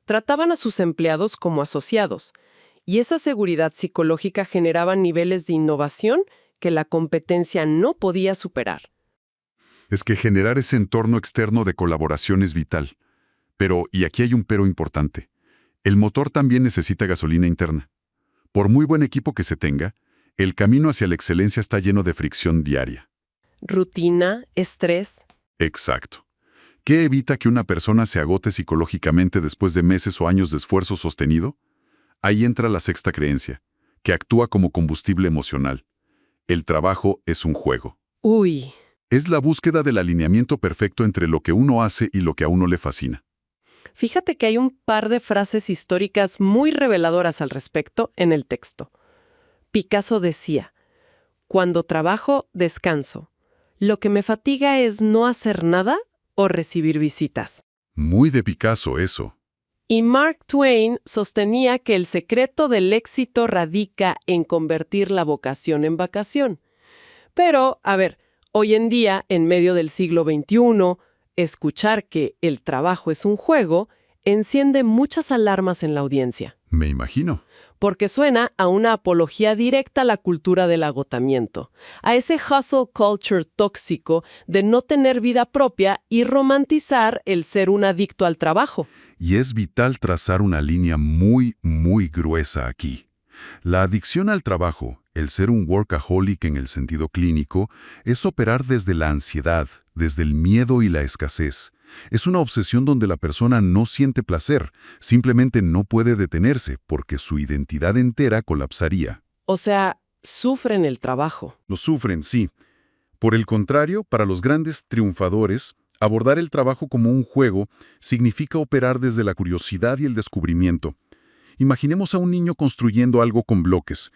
Trataban a sus empleados como asociados, y esa seguridad psicológica generaba niveles de innovación que la competencia no podía superar. Es que generar ese entorno externo de colaboración es vital. Pero, y aquí hay un pero importante, el motor también necesita gasolina interna. Por muy buen equipo que se tenga, el camino hacia la excelencia está lleno de fricción diaria. Rutina, estrés. Exacto. ¿Qué evita que una persona se agote psicológicamente después de meses o años de esfuerzo sostenido? Ahí entra la sexta creencia, que actúa como combustible emocional. El trabajo es un juego. Uy. Es la búsqueda del alineamiento perfecto entre lo que uno hace y lo que a uno le fascina. Fíjate que hay un par de frases históricas muy reveladoras al respecto en el texto. Picasso decía: cuando trabajo, descanso. Lo que me fatiga es no hacer nada o recibir visitas. Muy de Picasso eso. Y Mark Twain sostenía que el secreto del éxito radica en convertir la vocación en vacación. Pero, a ver, hoy en día, en medio del siglo XXI, escuchar que el trabajo es un juego enciende muchas alarmas en la audiencia, Me imagino. porque suena a una apología directa a la cultura del agotamiento, a ese hustle culture tóxico de no tener vida propia y romantizar el ser un adicto al trabajo. Y es vital trazar una línea muy, muy gruesa aquí. La adicción al trabajo, el ser un workaholic en el sentido clínico, es operar desde la ansiedad, desde el miedo y la escasez. Es una obsesión donde la persona no siente placer, simplemente no puede detenerse porque su identidad entera colapsaría. O sea, sufren el trabajo. Lo sufren, sí. Por el contrario, para los grandes triunfadores, abordar el trabajo como un juego significa operar desde la curiosidad y el descubrimiento. Imaginemos a un niño construyendo algo con bloques.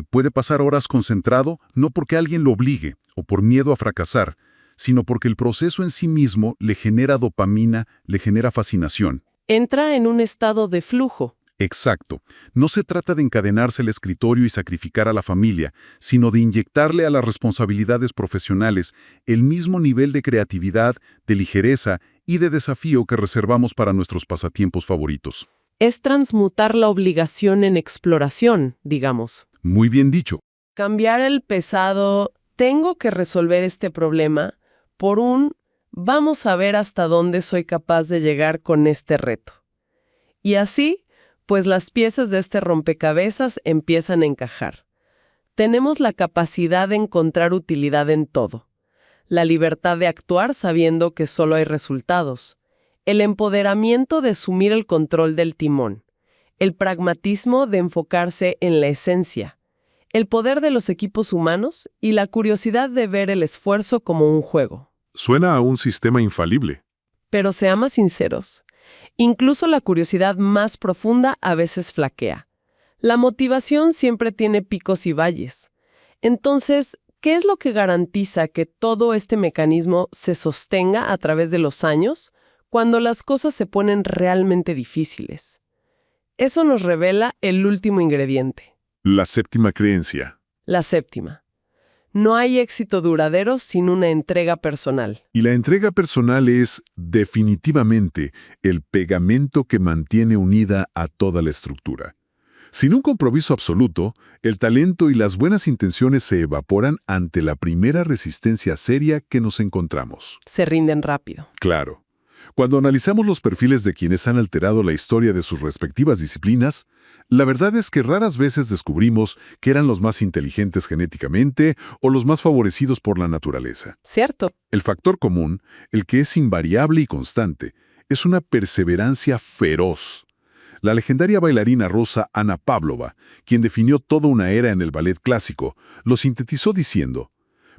Puede pasar horas concentrado no porque alguien lo obligue o por miedo a fracasar, sino porque el proceso en sí mismo le genera dopamina, le genera fascinación. Entra en un estado de flujo. Exacto. No se trata de encadenarse al escritorio y sacrificar a la familia, sino de inyectarle a las responsabilidades profesionales el mismo nivel de creatividad, de ligereza y de desafío que reservamos para nuestros pasatiempos favoritos. Es transmutar la obligación en exploración, digamos. Muy bien dicho. Cambiar el pesado, tengo que resolver este problema, por un vamos a ver hasta dónde soy capaz de llegar con este reto. Y así, pues las piezas de este rompecabezas empiezan a encajar. Tenemos la capacidad de encontrar utilidad en todo. La libertad de actuar sabiendo que solo hay resultados. El empoderamiento de asumir el control del timón. El pragmatismo de enfocarse en la esencia. el poder de los equipos humanos y la curiosidad de ver el esfuerzo como un juego. Suena a un sistema infalible. Pero seamos sinceros, incluso la curiosidad más profunda a veces flaquea. La motivación siempre tiene picos y valles. Entonces, ¿qué es lo que garantiza que todo este mecanismo se sostenga a través de los años cuando las cosas se ponen realmente difíciles? Eso nos revela el último ingrediente. La séptima creencia. La séptima. No hay éxito duradero sin una entrega personal. Y la entrega personal es, definitivamente, el pegamento que mantiene unida a toda la estructura. Sin un compromiso absoluto, el talento y las buenas intenciones se evaporan ante la primera resistencia seria que nos encontramos. Se rinden rápido. Claro. Cuando analizamos los perfiles de quienes han alterado la historia de sus respectivas disciplinas, la verdad es que raras veces descubrimos que eran los más inteligentes genéticamente o los más favorecidos por la naturaleza. Cierto. El factor común, el que es invariable y constante, es una perseverancia feroz. La legendaria bailarina rusa Anna Pavlova, quien definió toda una era en el ballet clásico, lo sintetizó diciendo: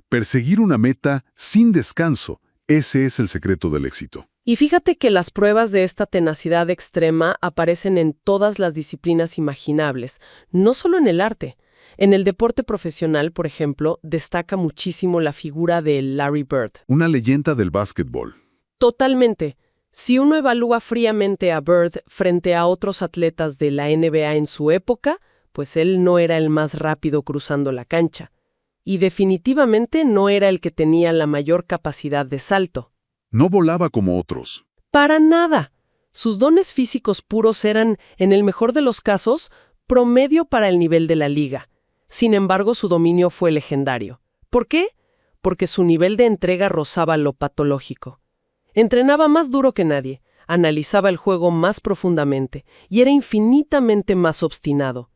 perseguir una meta sin descanso, ese es el secreto del éxito. Y fíjate que las pruebas de esta tenacidad extrema aparecen en todas las disciplinas imaginables, no solo en el arte. En el deporte profesional, por ejemplo, destaca muchísimo la figura de Larry Bird. Una leyenda del básquetbol. Totalmente. Si uno evalúa fríamente a Bird frente a otros atletas de la NBA en su época, pues él no era el más rápido cruzando la cancha. Y definitivamente no era el que tenía la mayor capacidad de salto. No volaba como otros. Para nada. Sus dones físicos puros eran, en el mejor de los casos, promedio para el nivel de la liga. Sin embargo, su dominio fue legendario. ¿Por qué? Porque su nivel de entrega rozaba lo patológico. Entrenaba más duro que nadie, analizaba el juego más profundamente y era infinitamente más obstinado.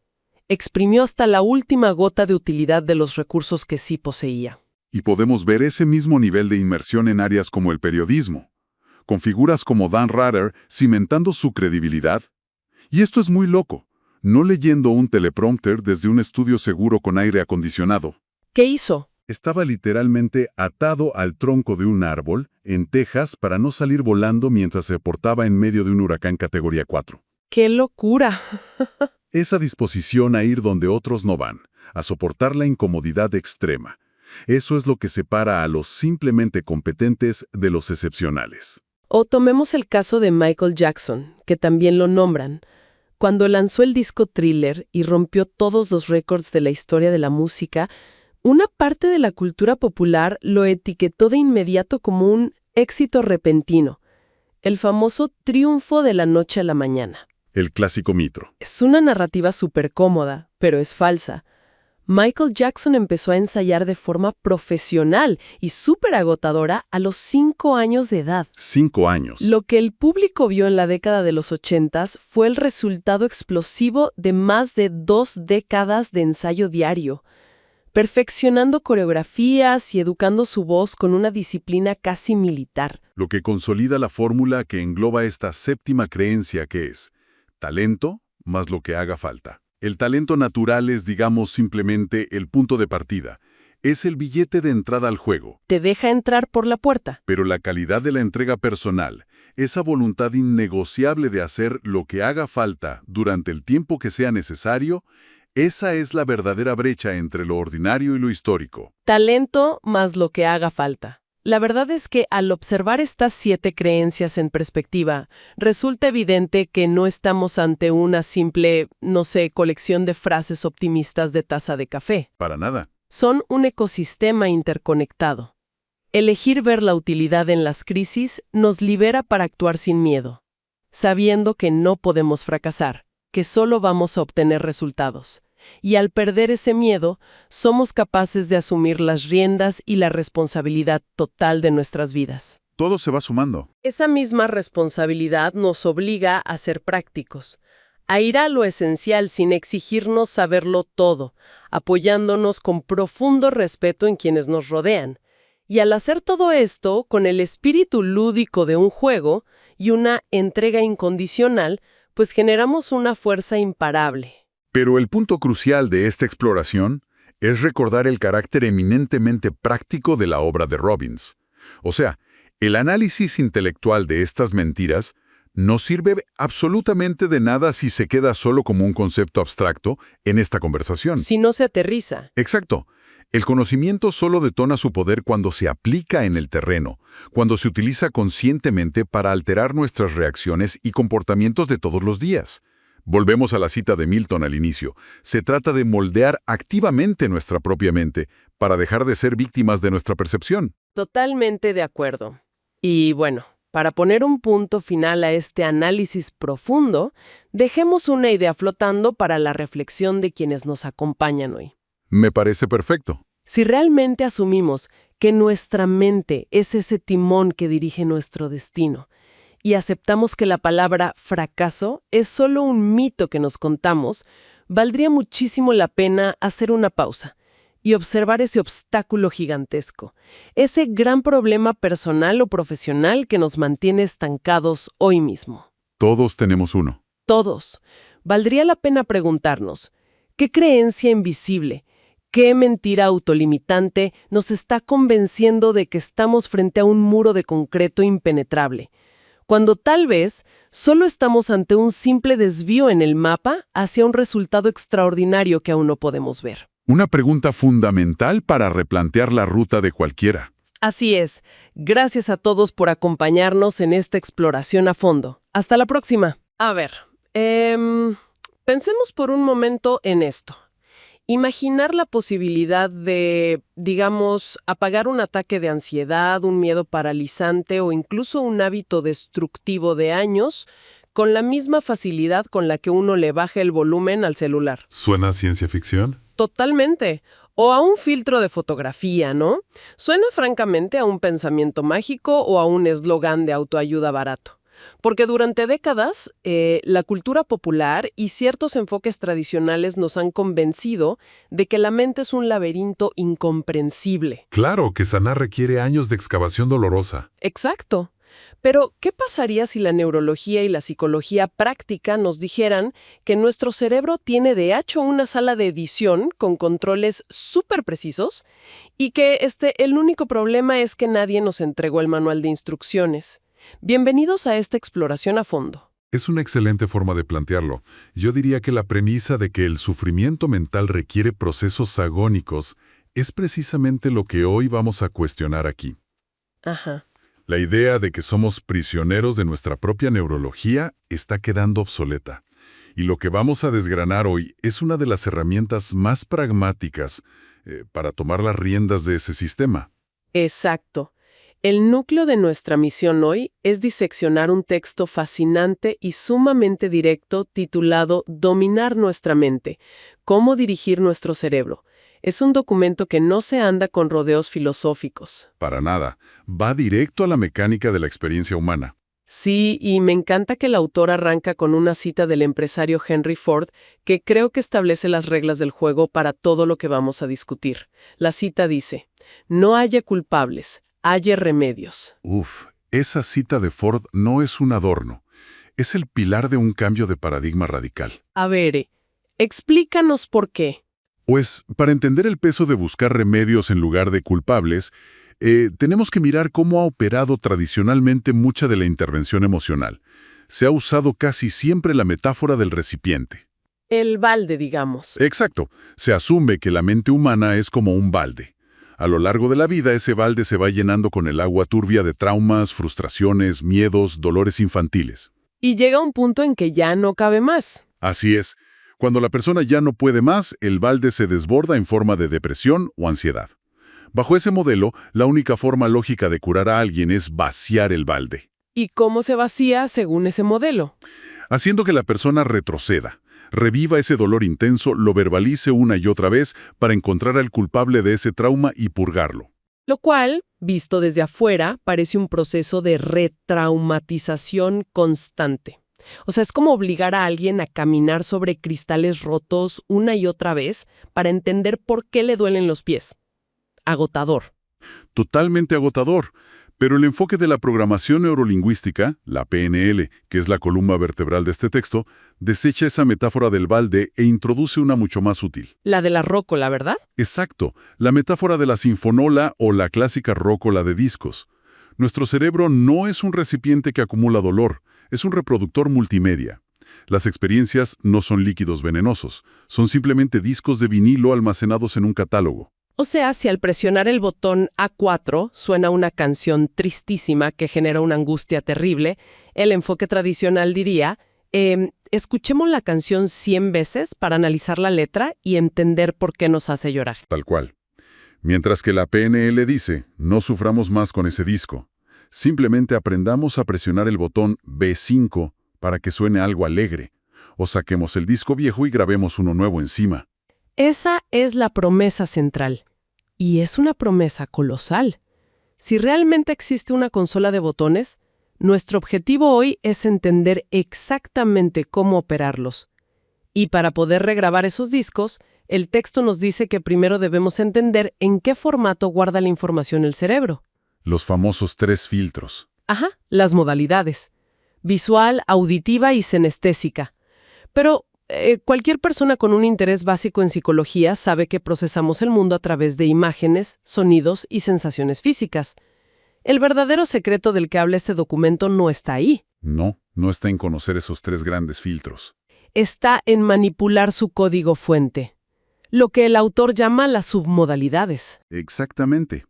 Exprimió hasta la última gota de utilidad de los recursos que sí poseía. Y podemos ver ese mismo nivel de inmersión en áreas como el periodismo, con figuras como Dan Rather cimentando su credibilidad. Y esto es muy loco, no leyendo un teleprompter desde un estudio seguro con aire acondicionado. ¿Qué hizo? Estaba literalmente atado al tronco de un árbol en Texas para no salir volando mientras se portaba en medio de un huracán categoría 4. ¡Qué locura! Esa disposición a ir donde otros no van, a soportar la incomodidad extrema. Eso es lo que separa a los simplemente competentes de los excepcionales. O tomemos el caso de Michael Jackson, que también lo nombran. Cuando lanzó el disco Thriller y rompió todos los récords de la historia de la música, una parte de la cultura popular lo etiquetó de inmediato como un éxito repentino, el famoso triunfo de la noche a la mañana. El clásico mito. Es una narrativa súper cómoda, pero es falsa. Michael Jackson empezó a ensayar de forma profesional y súper agotadora a los 5 años de edad. 5 años. Lo que el público vio en la década de los 80s fue el resultado explosivo de más de 2 décadas de ensayo diario, perfeccionando coreografías y educando su voz con una disciplina casi militar. Lo que consolida la fórmula que engloba esta séptima creencia que es talento más lo que haga falta. El talento natural es, digamos, simplemente el punto de partida. Es el billete de entrada al juego. Te deja entrar por la puerta. Pero la calidad de la entrega personal, esa voluntad innegociable de hacer lo que haga falta durante el tiempo que sea necesario, esa es la verdadera brecha entre lo ordinario y lo histórico. Talento más lo que haga falta. La verdad es que al observar estas 7 creencias en perspectiva, resulta evidente que no estamos ante una simple, colección de frases optimistas de taza de café. Para nada. Son un ecosistema interconectado. Elegir ver la utilidad en las crisis nos libera para actuar sin miedo, sabiendo que no podemos fracasar, que solo vamos a obtener resultados. Y al perder ese miedo, somos capaces de asumir las riendas y la responsabilidad total de nuestras vidas. Todo se va sumando. Esa misma responsabilidad nos obliga a ser prácticos, a ir a lo esencial sin exigirnos saberlo todo, apoyándonos con profundo respeto en quienes nos rodean. Y al hacer todo esto con el espíritu lúdico de un juego y una entrega incondicional, pues generamos una fuerza imparable. Pero el punto crucial de esta exploración es recordar el carácter eminentemente práctico de la obra de Robbins. O sea, el análisis intelectual de estas mentiras no sirve absolutamente de nada si se queda solo como un concepto abstracto en esta conversación. Si no se aterriza. Exacto. El conocimiento solo detona su poder cuando se aplica en el terreno, cuando se utiliza conscientemente para alterar nuestras reacciones y comportamientos de todos los días. Volvemos a la cita de Milton al inicio. Se trata de moldear activamente nuestra propia mente para dejar de ser víctimas de nuestra percepción. Totalmente de acuerdo. Y bueno, para poner un punto final a este análisis profundo, dejemos una idea flotando para la reflexión de quienes nos acompañan hoy. Me parece perfecto. Si realmente asumimos que nuestra mente es ese timón que dirige nuestro destino, y aceptamos que la palabra fracaso es solo un mito que nos contamos, valdría muchísimo la pena hacer una pausa y observar ese obstáculo gigantesco, ese gran problema personal o profesional que nos mantiene estancados hoy mismo. Todos tenemos uno. Todos. Valdría la pena preguntarnos, ¿qué creencia invisible, qué mentira autolimitante nos está convenciendo de que estamos frente a un muro de concreto impenetrable, cuando tal vez solo estamos ante un simple desvío en el mapa hacia un resultado extraordinario que aún no podemos ver? Una pregunta fundamental para replantear la ruta de cualquiera. Así es. Gracias a todos por acompañarnos en esta exploración a fondo. Hasta la próxima. A ver, pensemos por un momento en esto. Imaginar la posibilidad de, digamos, apagar un ataque de ansiedad, un miedo paralizante o incluso un hábito destructivo de años con la misma facilidad con la que uno le baja el volumen al celular. ¿Suena a ciencia ficción? Totalmente. O a un filtro de fotografía, ¿no? Suena francamente a un pensamiento mágico o a un eslogan de autoayuda barato. Porque durante décadas, la cultura popular y ciertos enfoques tradicionales nos han convencido de que la mente es un laberinto incomprensible. Claro que sanar requiere años de excavación dolorosa. Exacto. Pero, ¿qué pasaría si la neurología y la psicología práctica nos dijeran que nuestro cerebro tiene de hecho una sala de edición con controles súper precisos y que el único problema es que nadie nos entregó el manual de instrucciones? Bienvenidos a esta exploración a fondo. Es una excelente forma de plantearlo. Yo diría que la premisa de que el sufrimiento mental requiere procesos agónicos es precisamente lo que hoy vamos a cuestionar aquí. Ajá. La idea de que somos prisioneros de nuestra propia neurología está quedando obsoleta. Y lo que vamos a desgranar hoy es una de las herramientas más pragmáticas para tomar las riendas de ese sistema. Exacto. El núcleo de nuestra misión hoy es diseccionar un texto fascinante y sumamente directo titulado Dominar nuestra mente, cómo dirigir nuestro cerebro. Es un documento que no se anda con rodeos filosóficos. Para nada. Va directo a la mecánica de la experiencia humana. Sí, y me encanta que el autor arranca con una cita del empresario Henry Ford que creo que establece las reglas del juego para todo lo que vamos a discutir. La cita dice, no haya culpables, haya remedios. Esa cita de Ford no es un adorno. Es el pilar de un cambio de paradigma radical. A ver, explícanos por qué. Pues, para entender el peso de buscar remedios en lugar de culpables, tenemos que mirar cómo ha operado tradicionalmente mucha de la intervención emocional. Se ha usado casi siempre la metáfora del recipiente. El balde, digamos. Exacto. Se asume que la mente humana es como un balde. A lo largo de la vida, ese balde se va llenando con el agua turbia de traumas, frustraciones, miedos, dolores infantiles. Y llega un punto en que ya no cabe más. Así es. Cuando la persona ya no puede más, el balde se desborda en forma de depresión o ansiedad. Bajo ese modelo, la única forma lógica de curar a alguien es vaciar el balde. ¿Y cómo se vacía según ese modelo? Haciendo que la persona retroceda, reviva ese dolor intenso, lo verbalice una y otra vez para encontrar al culpable de ese trauma y purgarlo. Lo cual, visto desde afuera, parece un proceso de retraumatización constante. O sea, es como obligar a alguien a caminar sobre cristales rotos una y otra vez para entender por qué le duelen los pies. Agotador. Totalmente agotador. Pero el enfoque de la programación neurolingüística, la PNL, que es la columna vertebral de este texto, desecha esa metáfora del balde e introduce una mucho más útil. La de la rócola, ¿verdad? Exacto, la metáfora de la sinfonola o la clásica rócola de discos. Nuestro cerebro no es un recipiente que acumula dolor, es un reproductor multimedia. Las experiencias no son líquidos venenosos, son simplemente discos de vinilo almacenados en un catálogo. O sea, si al presionar el botón A4 suena una canción tristísima que genera una angustia terrible, el enfoque tradicional diría, escuchemos la canción 100 veces para analizar la letra y entender por qué nos hace llorar. Tal cual. Mientras que la PNL dice, no suframos más con ese disco. Simplemente aprendamos a presionar el botón B5 para que suene algo alegre, o saquemos el disco viejo y grabemos uno nuevo encima. Esa es la promesa central. Y es una promesa colosal. Si realmente existe una consola de botones, nuestro objetivo hoy es entender exactamente cómo operarlos. Y para poder regrabar esos discos, el texto nos dice que primero debemos entender en qué formato guarda la información el cerebro. Los famosos 3 filtros. Ajá, las modalidades. Visual, auditiva y senestésica. Pero cualquier persona con un interés básico en psicología sabe que procesamos el mundo a través de imágenes, sonidos y sensaciones físicas. El verdadero secreto del que habla este documento no está ahí. No está en conocer esos 3 grandes filtros. Está en manipular su código fuente, lo que el autor llama las submodalidades. Exactamente.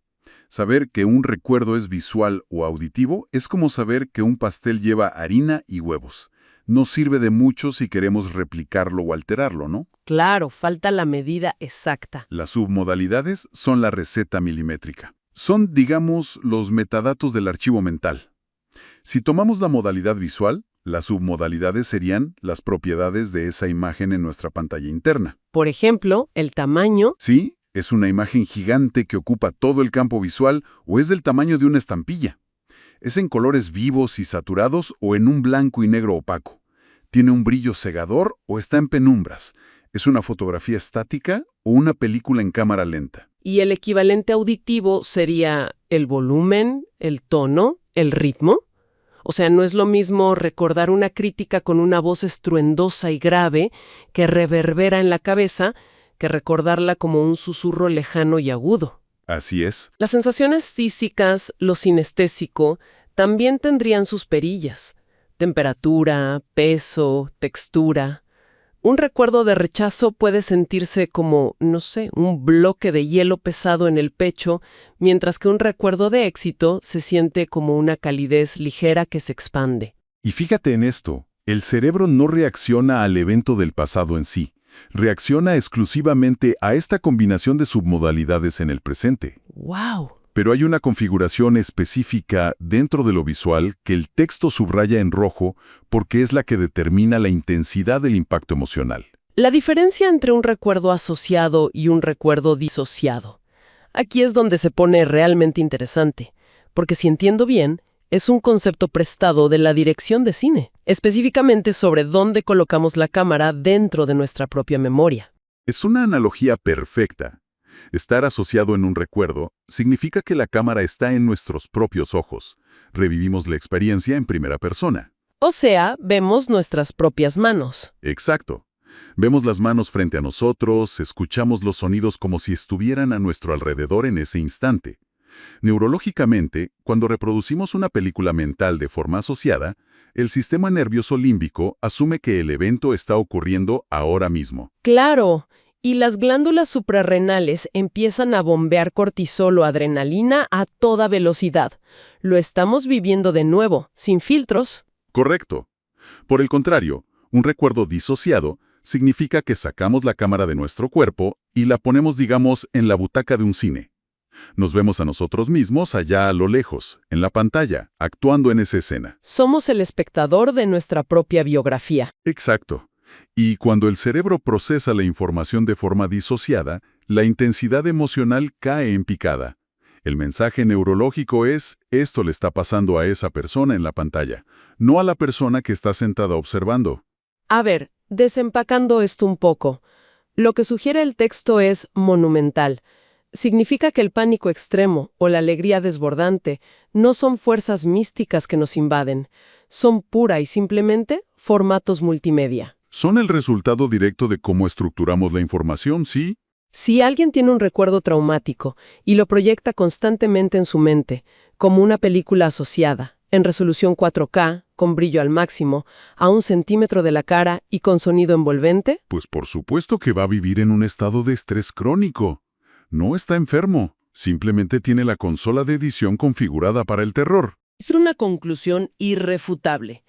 Saber que un recuerdo es visual o auditivo es como saber que un pastel lleva harina y huevos. No sirve de mucho si queremos replicarlo o alterarlo, ¿no? Claro, falta la medida exacta. Las submodalidades son la receta milimétrica. Son, digamos, los metadatos del archivo mental. Si tomamos la modalidad visual, las submodalidades serían las propiedades de esa imagen en nuestra pantalla interna. Por ejemplo, el tamaño. Sí, es una imagen gigante que ocupa todo el campo visual o es del tamaño de una estampilla. Es en colores vivos y saturados o en un blanco y negro opaco. Tiene un brillo cegador o está en penumbras. Es una fotografía estática o una película en cámara lenta. Y el equivalente auditivo sería el volumen, el tono, el ritmo. O sea, no es lo mismo recordar una crítica con una voz estruendosa y grave que reverbera en la cabeza que recordarla como un susurro lejano y agudo. Así es. Las sensaciones físicas, lo sinestésico, también tendrían sus perillas. Temperatura, peso, textura. Un recuerdo de rechazo puede sentirse como, no sé, un bloque de hielo pesado en el pecho, mientras que un recuerdo de éxito se siente como una calidez ligera que se expande. Y fíjate en esto, el cerebro no reacciona al evento del pasado en sí. Reacciona exclusivamente a esta combinación de submodalidades en el presente. ¡Wow! Pero hay una configuración específica dentro de lo visual que el texto subraya en rojo porque es la que determina la intensidad del impacto emocional. La diferencia entre un recuerdo asociado y un recuerdo disociado. Aquí es donde se pone realmente interesante, porque si entiendo bien, es un concepto prestado de la dirección de cine, específicamente sobre dónde colocamos la cámara dentro de nuestra propia memoria. Es una analogía perfecta. Estar asociado en un recuerdo significa que la cámara está en nuestros propios ojos. Revivimos la experiencia en primera persona. O sea, vemos nuestras propias manos. Exacto. Vemos las manos frente a nosotros, escuchamos los sonidos como si estuvieran a nuestro alrededor en ese instante. Neurológicamente, cuando reproducimos una película mental de forma asociada, el sistema nervioso límbico asume que el evento está ocurriendo ahora mismo. Claro. Y las glándulas suprarrenales empiezan a bombear cortisol o adrenalina a toda velocidad. Lo estamos viviendo de nuevo, sin filtros. Correcto. Por el contrario, un recuerdo disociado significa que sacamos la cámara de nuestro cuerpo y la ponemos, digamos, en la butaca de un cine. Nos vemos a nosotros mismos allá a lo lejos, en la pantalla, actuando en esa escena. Somos el espectador de nuestra propia biografía. Exacto. Y cuando el cerebro procesa la información de forma disociada, la intensidad emocional cae en picada. El mensaje neurológico es, esto le está pasando a esa persona en la pantalla, no a la persona que está sentada observando. A ver, desempacando esto un poco. Lo que sugiere el texto es monumental. Significa que el pánico extremo o la alegría desbordante no son fuerzas místicas que nos invaden, son pura y simplemente formatos multimedia. Son el resultado directo de cómo estructuramos la información, ¿sí? Si alguien tiene un recuerdo traumático y lo proyecta constantemente en su mente, como una película asociada, en resolución 4K, con brillo al máximo, a 1 centímetro de la cara y con sonido envolvente, Pues por supuesto que va a vivir en un estado de estrés crónico. No está enfermo, simplemente tiene la consola de edición configurada para el terror. es una conclusión irrefutable.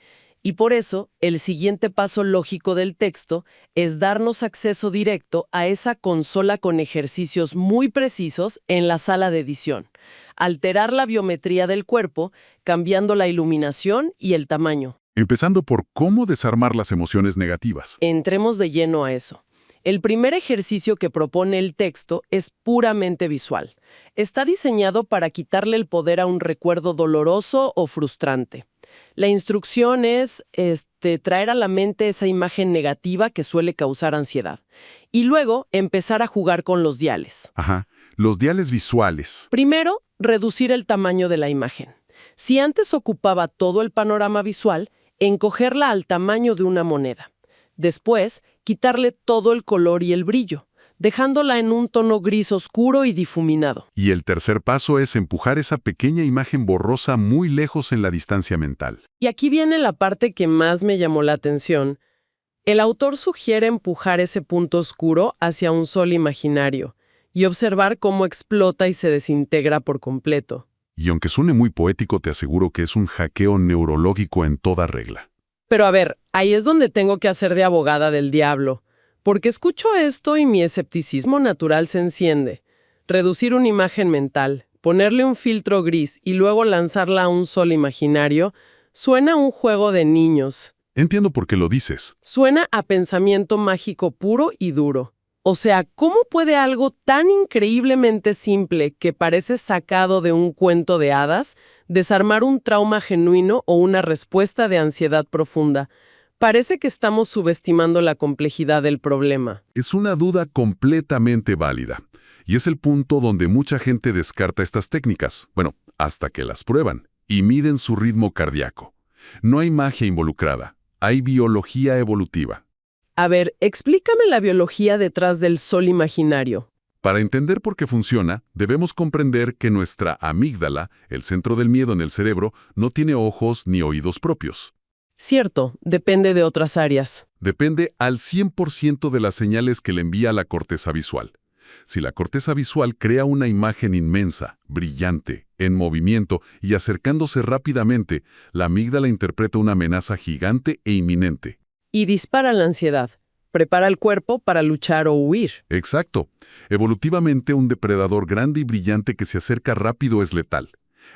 Y por eso, el siguiente paso lógico del texto es darnos acceso directo a esa consola con ejercicios muy precisos en la sala de edición. Alterar la biometría del cuerpo, cambiando la iluminación y el tamaño. Empezando por cómo desarmar las emociones negativas. Entremos de lleno a eso. El primer ejercicio que propone el texto es puramente visual. Está diseñado para quitarle el poder a un recuerdo doloroso o frustrante. La instrucción es traer a la mente esa imagen negativa que suele causar ansiedad. Y luego empezar a jugar con los diales. Ajá, los diales visuales. Primero, reducir el tamaño de la imagen. Si antes ocupaba todo el panorama visual, encogerla al tamaño de una moneda. Después, quitarle todo el color y el brillo, dejándola en un tono gris oscuro y difuminado. Y el tercer paso es empujar esa pequeña imagen borrosa muy lejos en la distancia mental. Y aquí viene la parte que más me llamó la atención. El autor sugiere empujar ese punto oscuro hacia un sol imaginario y observar cómo explota y se desintegra por completo. Y aunque suene muy poético, te aseguro que es un hackeo neurológico en toda regla. Pero a ver, ahí es donde tengo que hacer de abogada del diablo, porque escucho esto y mi escepticismo natural se enciende. Reducir una imagen mental, ponerle un filtro gris y luego lanzarla a un sol imaginario, suena a un juego de niños. Entiendo por qué lo dices. Suena a pensamiento mágico puro y duro. O sea, ¿cómo puede algo tan increíblemente simple que parece sacado de un cuento de hadas desarmar un trauma genuino o una respuesta de ansiedad profunda? Parece que estamos subestimando la complejidad del problema. Es una duda completamente válida. Y es el punto donde mucha gente descarta estas técnicas. Bueno, hasta que las prueban y miden su ritmo cardíaco. No hay magia involucrada, hay biología evolutiva. A ver, explícame la biología detrás del sol imaginario. Para entender por qué funciona, debemos comprender que nuestra amígdala, el centro del miedo en el cerebro, no tiene ojos ni oídos propios. Cierto, depende de otras áreas. Depende al 100% de las señales que le envía la corteza visual. Si la corteza visual crea una imagen inmensa, brillante, en movimiento y acercándose rápidamente, la amígdala interpreta una amenaza gigante e inminente. Y dispara la ansiedad. Prepara el cuerpo para luchar o huir. Exacto. Evolutivamente, un depredador grande y brillante que se acerca rápido es letal.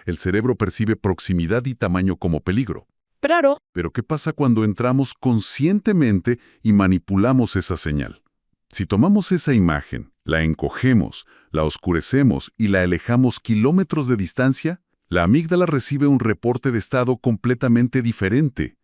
El cerebro percibe proximidad y tamaño como peligro. Claro. Pero ¿qué pasa cuando entramos conscientemente y manipulamos esa señal? Si tomamos esa imagen, la encogemos, la oscurecemos y la alejamos kilómetros de distancia, la amígdala recibe un reporte de estado completamente diferente.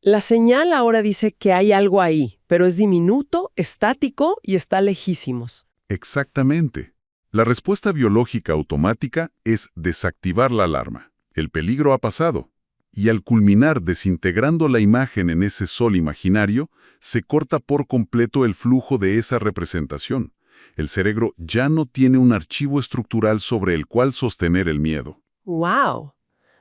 La señal ahora dice que hay algo ahí, pero es diminuto, estático y está lejísimos. Exactamente. La respuesta biológica automática es desactivar la alarma. El peligro ha pasado. Y al culminar desintegrando la imagen en ese sol imaginario, se corta por completo el flujo de esa representación. El cerebro ya no tiene un archivo estructural sobre el cual sostener el miedo. ¡Wow!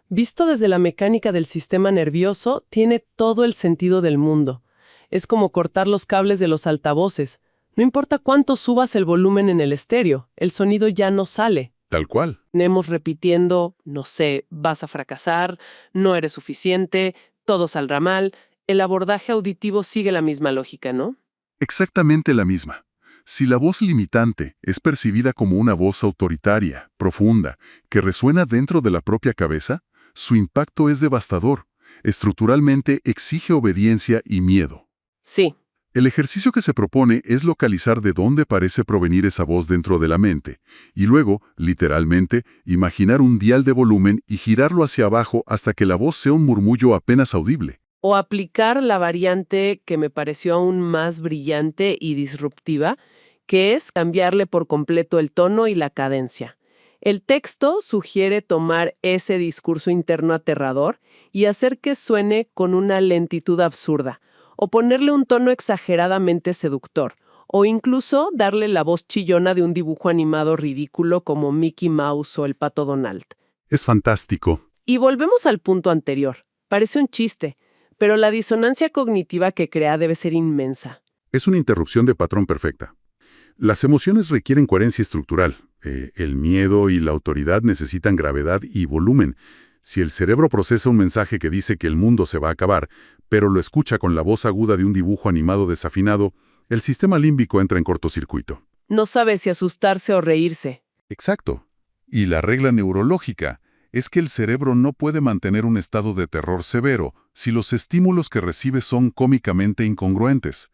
Visto desde la mecánica del sistema nervioso, tiene todo el sentido del mundo. Es como cortar los cables de los altavoces. No importa cuánto subas el volumen en el estéreo, el sonido ya no sale. Tal cual. Tenemos repitiendo, no sé, vas a fracasar, no eres suficiente, todo saldrá mal. El abordaje auditivo sigue la misma lógica, ¿no? Exactamente la misma. Si la voz limitante es percibida como una voz autoritaria, profunda, que resuena dentro de la propia cabeza, su impacto es devastador. Estructuralmente exige obediencia y miedo. Sí. El ejercicio que se propone es localizar de dónde parece provenir esa voz dentro de la mente, y luego, literalmente, imaginar un dial de volumen y girarlo hacia abajo hasta que la voz sea un murmullo apenas audible. O aplicar la variante que me pareció aún más brillante y disruptiva, que es cambiarle por completo el tono y la cadencia. El texto sugiere tomar ese discurso interno aterrador y hacer que suene con una lentitud absurda, o ponerle un tono exageradamente seductor, o incluso darle la voz chillona de un dibujo animado ridículo como Mickey Mouse o el Pato Donald. Es fantástico. Y volvemos al punto anterior. Parece un chiste, pero la disonancia cognitiva que crea debe ser inmensa. Es una interrupción de patrón perfecta. Las emociones requieren coherencia estructural. El miedo y la autoridad necesitan gravedad y volumen. Si el cerebro procesa un mensaje que dice que el mundo se va a acabar, pero lo escucha con la voz aguda de un dibujo animado desafinado, el sistema límbico entra en cortocircuito. No sabe si asustarse o reírse. Exacto. Y la regla neurológica es que el cerebro no puede mantener un estado de terror severo si los estímulos que recibe son cómicamente incongruentes.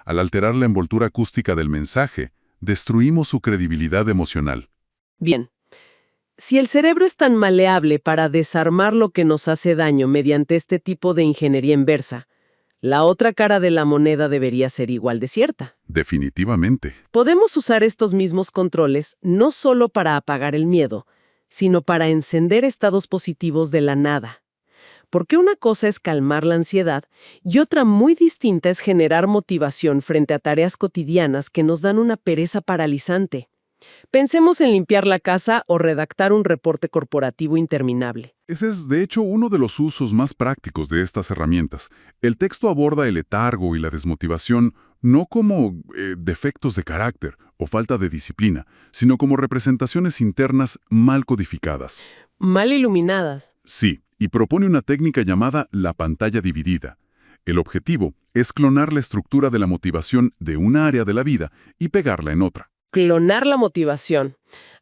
Al alterar la envoltura acústica del mensaje, destruimos su credibilidad emocional. Bien. Si el cerebro es tan maleable para desarmar lo que nos hace daño mediante este tipo de ingeniería inversa, la otra cara de la moneda debería ser igual de cierta. Definitivamente. Podemos usar estos mismos controles no solo para apagar el miedo, sino para encender estados positivos de la nada. Porque una cosa es calmar la ansiedad y otra muy distinta es generar motivación frente a tareas cotidianas que nos dan una pereza paralizante. Pensemos en limpiar la casa o redactar un reporte corporativo interminable. Ese es, de hecho, uno de los usos más prácticos de estas herramientas. El texto aborda el letargo y la desmotivación no como defectos de carácter o falta de disciplina, sino como representaciones internas mal codificadas. Mal iluminadas. Sí, y propone una técnica llamada la pantalla dividida. El objetivo es clonar la estructura de la motivación de una área de la vida y pegarla en otra. Clonar la motivación.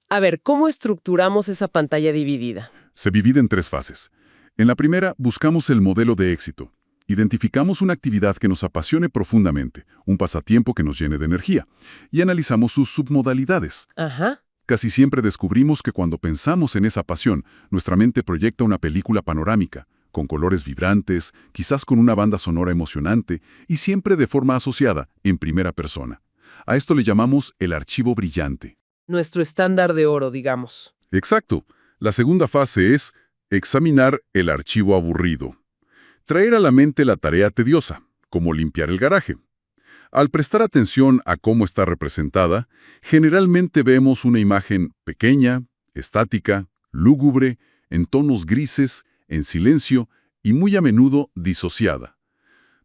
A ver, ¿cómo estructuramos esa pantalla dividida? Se divide en 3 fases. En la primera, buscamos el modelo de éxito. Identificamos una actividad que nos apasione profundamente, un pasatiempo que nos llene de energía, y analizamos sus submodalidades. Ajá. Casi siempre descubrimos que cuando pensamos en esa pasión, nuestra mente proyecta una película panorámica, con colores vibrantes, quizás con una banda sonora emocionante, y siempre de forma asociada, en primera persona. A esto le llamamos el archivo brillante. Nuestro estándar de oro, digamos. Exacto. La segunda fase es examinar el archivo aburrido. Traer a la mente la tarea tediosa, como limpiar el garaje. Al prestar atención a cómo está representada, generalmente vemos una imagen pequeña, estática, lúgubre, en tonos grises, en silencio y muy a menudo disociada.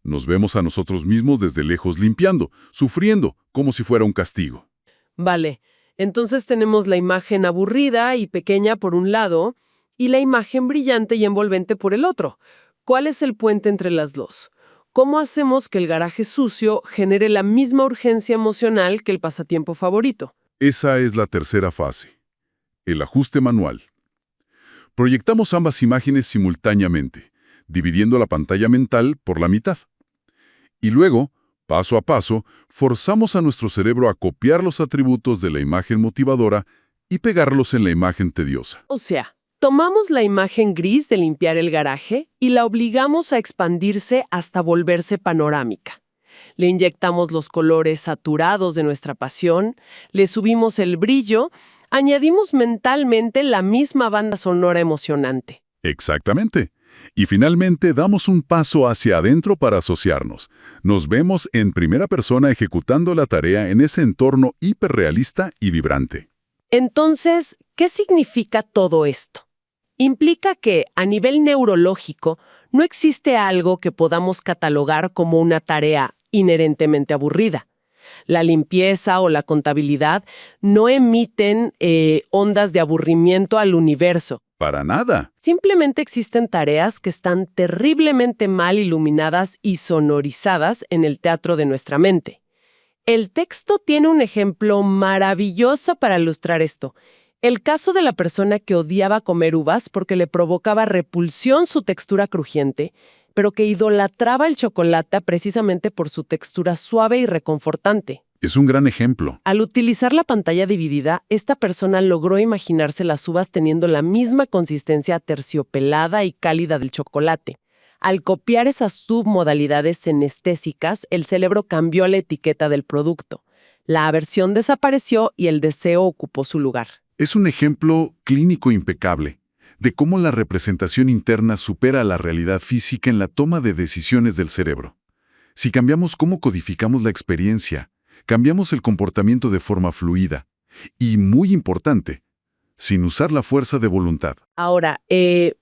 Nos vemos a nosotros mismos desde lejos limpiando, sufriendo, como si fuera un castigo. Vale, entonces tenemos la imagen aburrida y pequeña por un lado y la imagen brillante y envolvente por el otro. ¿Cuál es el puente entre las dos? ¿Cómo hacemos que el garaje sucio genere la misma urgencia emocional que el pasatiempo favorito? Esa es la tercera fase, el ajuste manual. Proyectamos ambas imágenes simultáneamente, dividiendo la pantalla mental por la mitad. Y luego, paso a paso, forzamos a nuestro cerebro a copiar los atributos de la imagen motivadora y pegarlos en la imagen tediosa. O sea, tomamos la imagen gris de limpiar el garaje y la obligamos a expandirse hasta volverse panorámica. Le inyectamos los colores saturados de nuestra pasión, le subimos el brillo, añadimos mentalmente la misma banda sonora emocionante. Exactamente. Y finalmente damos un paso hacia adentro para asociarnos. Nos vemos en primera persona ejecutando la tarea en ese entorno hiperrealista y vibrante. Entonces, ¿qué significa todo esto? Implica que, a nivel neurológico, no existe algo que podamos catalogar como una tarea inherentemente aburrida. La limpieza o la contabilidad no emiten ondas de aburrimiento al universo. Para nada. Simplemente existen tareas que están terriblemente mal iluminadas y sonorizadas en el teatro de nuestra mente. El texto tiene un ejemplo maravilloso para ilustrar esto. El caso de la persona que odiaba comer uvas porque le provocaba repulsión su textura crujiente, pero que idolatraba el chocolate precisamente por su textura suave y reconfortante. Es un gran ejemplo. Al utilizar la pantalla dividida, esta persona logró imaginarse las uvas teniendo la misma consistencia aterciopelada y cálida del chocolate. Al copiar esas submodalidades senestésicas, el cerebro cambió la etiqueta del producto. La aversión desapareció y el deseo ocupó su lugar. Es un ejemplo clínico impecable de cómo la representación interna supera a la realidad física en la toma de decisiones del cerebro. Si cambiamos cómo codificamos la experiencia, cambiamos el comportamiento de forma fluida y, muy importante, sin usar la fuerza de voluntad. Ahora,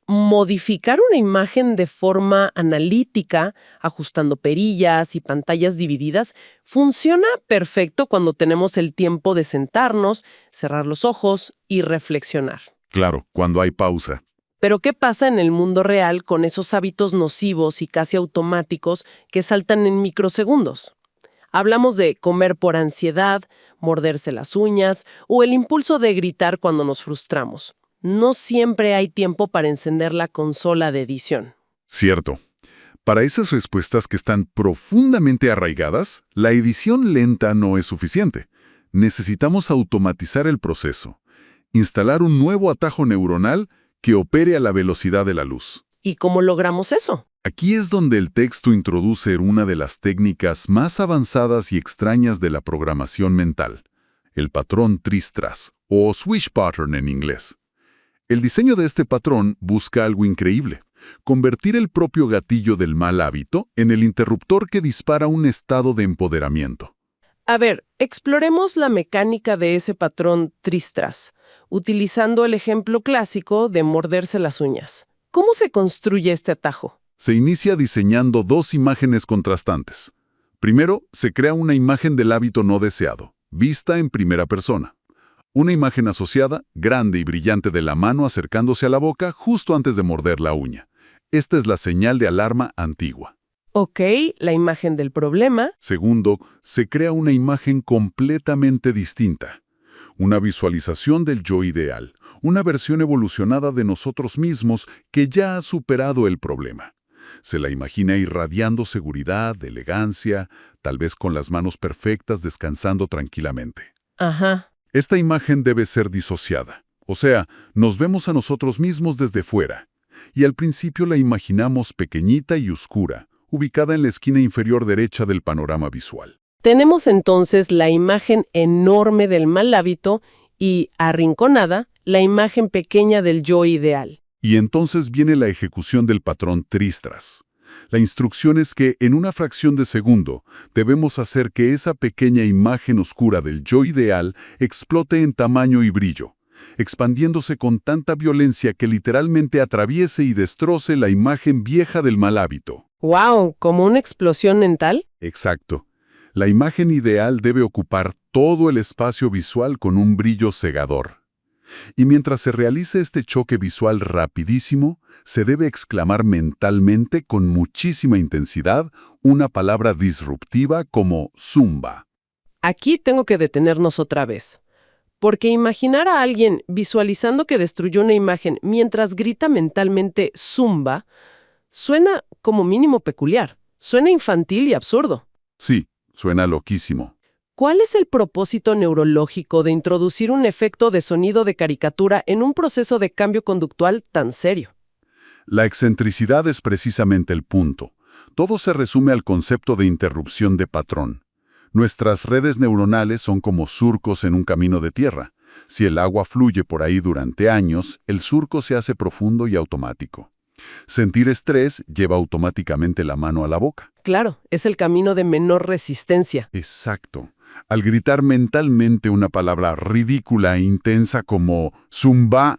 modificar una imagen de forma analítica, ajustando perillas y pantallas divididas, funciona perfecto cuando tenemos el tiempo de sentarnos, cerrar los ojos y reflexionar. Claro, cuando hay pausa. Pero ¿qué pasa en el mundo real con esos hábitos nocivos y casi automáticos que saltan en microsegundos? Hablamos de comer por ansiedad, morderse las uñas o el impulso de gritar cuando nos frustramos. No siempre hay tiempo para encender la consola de edición. Cierto. Para esas respuestas que están profundamente arraigadas, la edición lenta no es suficiente. Necesitamos automatizar el proceso, instalar un nuevo atajo neuronal que opere a la velocidad de la luz. ¿Y cómo logramos eso? Aquí es donde el texto introduce una de las técnicas más avanzadas y extrañas de la programación mental, el patrón Tristras, o Swish Pattern en inglés. El diseño de este patrón busca algo increíble: convertir el propio gatillo del mal hábito en el interruptor que dispara un estado de empoderamiento. A ver, exploremos la mecánica de ese patrón Tristras, utilizando el ejemplo clásico de morderse las uñas. ¿Cómo se construye este atajo? Se inicia diseñando dos imágenes contrastantes. Primero, se crea una imagen del hábito no deseado, vista en primera persona. Una imagen asociada, grande y brillante, de la mano acercándose a la boca justo antes de morder la uña. Esta es la señal de alarma antigua. Ok, la imagen del problema. Segundo, se crea una imagen completamente distinta. Una visualización del yo ideal, una versión evolucionada de nosotros mismos que ya ha superado el problema. Se la imagina irradiando seguridad, elegancia, tal vez con las manos perfectas descansando tranquilamente. Ajá. Esta imagen debe ser disociada, o sea, nos vemos a nosotros mismos desde fuera, y al principio la imaginamos pequeñita y oscura, ubicada en la esquina inferior derecha del panorama visual. Tenemos entonces la imagen enorme del mal hábito y, arrinconada, la imagen pequeña del yo ideal. Y entonces viene la ejecución del patrón Tristras. La instrucción es que, en una fracción de segundo, debemos hacer que esa pequeña imagen oscura del yo ideal explote en tamaño y brillo, expandiéndose con tanta violencia que literalmente atraviese y destroce la imagen vieja del mal hábito. ¡Wow! ¿Como una explosión mental? Exacto. La imagen ideal debe ocupar todo el espacio visual con un brillo cegador. Y mientras se realice este choque visual rapidísimo, se debe exclamar mentalmente con muchísima intensidad una palabra disruptiva como zumba. Aquí tengo que detenernos otra vez. Porque imaginar a alguien visualizando que destruyó una imagen mientras grita mentalmente zumba, suena como mínimo peculiar. Suena infantil y absurdo. Sí, suena loquísimo. ¿Cuál es el propósito neurológico de introducir un efecto de sonido de caricatura en un proceso de cambio conductual tan serio? La excentricidad es precisamente el punto. Todo se resume al concepto de interrupción de patrón. Nuestras redes neuronales son como surcos en un camino de tierra. Si el agua fluye por ahí durante años, el surco se hace profundo y automático. Sentir estrés lleva automáticamente la mano a la boca. Claro, es el camino de menor resistencia. Exacto. Al gritar mentalmente una palabra ridícula e intensa como zumba,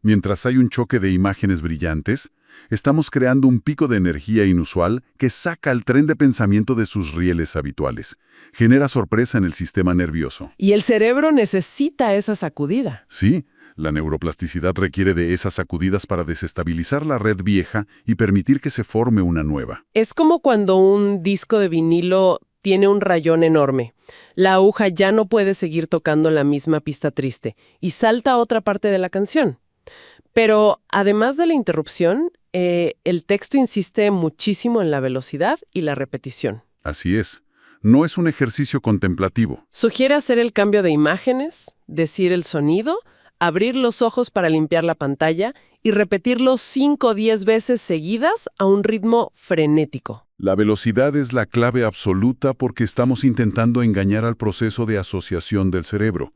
mientras hay un choque de imágenes brillantes, estamos creando un pico de energía inusual que saca al tren de pensamiento de sus rieles habituales. Genera sorpresa en el sistema nervioso. Y el cerebro necesita esa sacudida. Sí, la neuroplasticidad requiere de esas sacudidas para desestabilizar la red vieja y permitir que se forme una nueva. Es como cuando un disco de vinilo tiene un rayón enorme. La aguja ya no puede seguir tocando la misma pista triste y salta a otra parte de la canción. Pero además de la interrupción, el texto insiste muchísimo en la velocidad y la repetición. Así es. No es un ejercicio contemplativo. Sugiere hacer el cambio de imágenes, decir el sonido, abrir los ojos para limpiar la pantalla y repetirlo 5 o 10 veces seguidas a un ritmo frenético. La velocidad es la clave absoluta porque estamos intentando engañar al proceso de asociación del cerebro.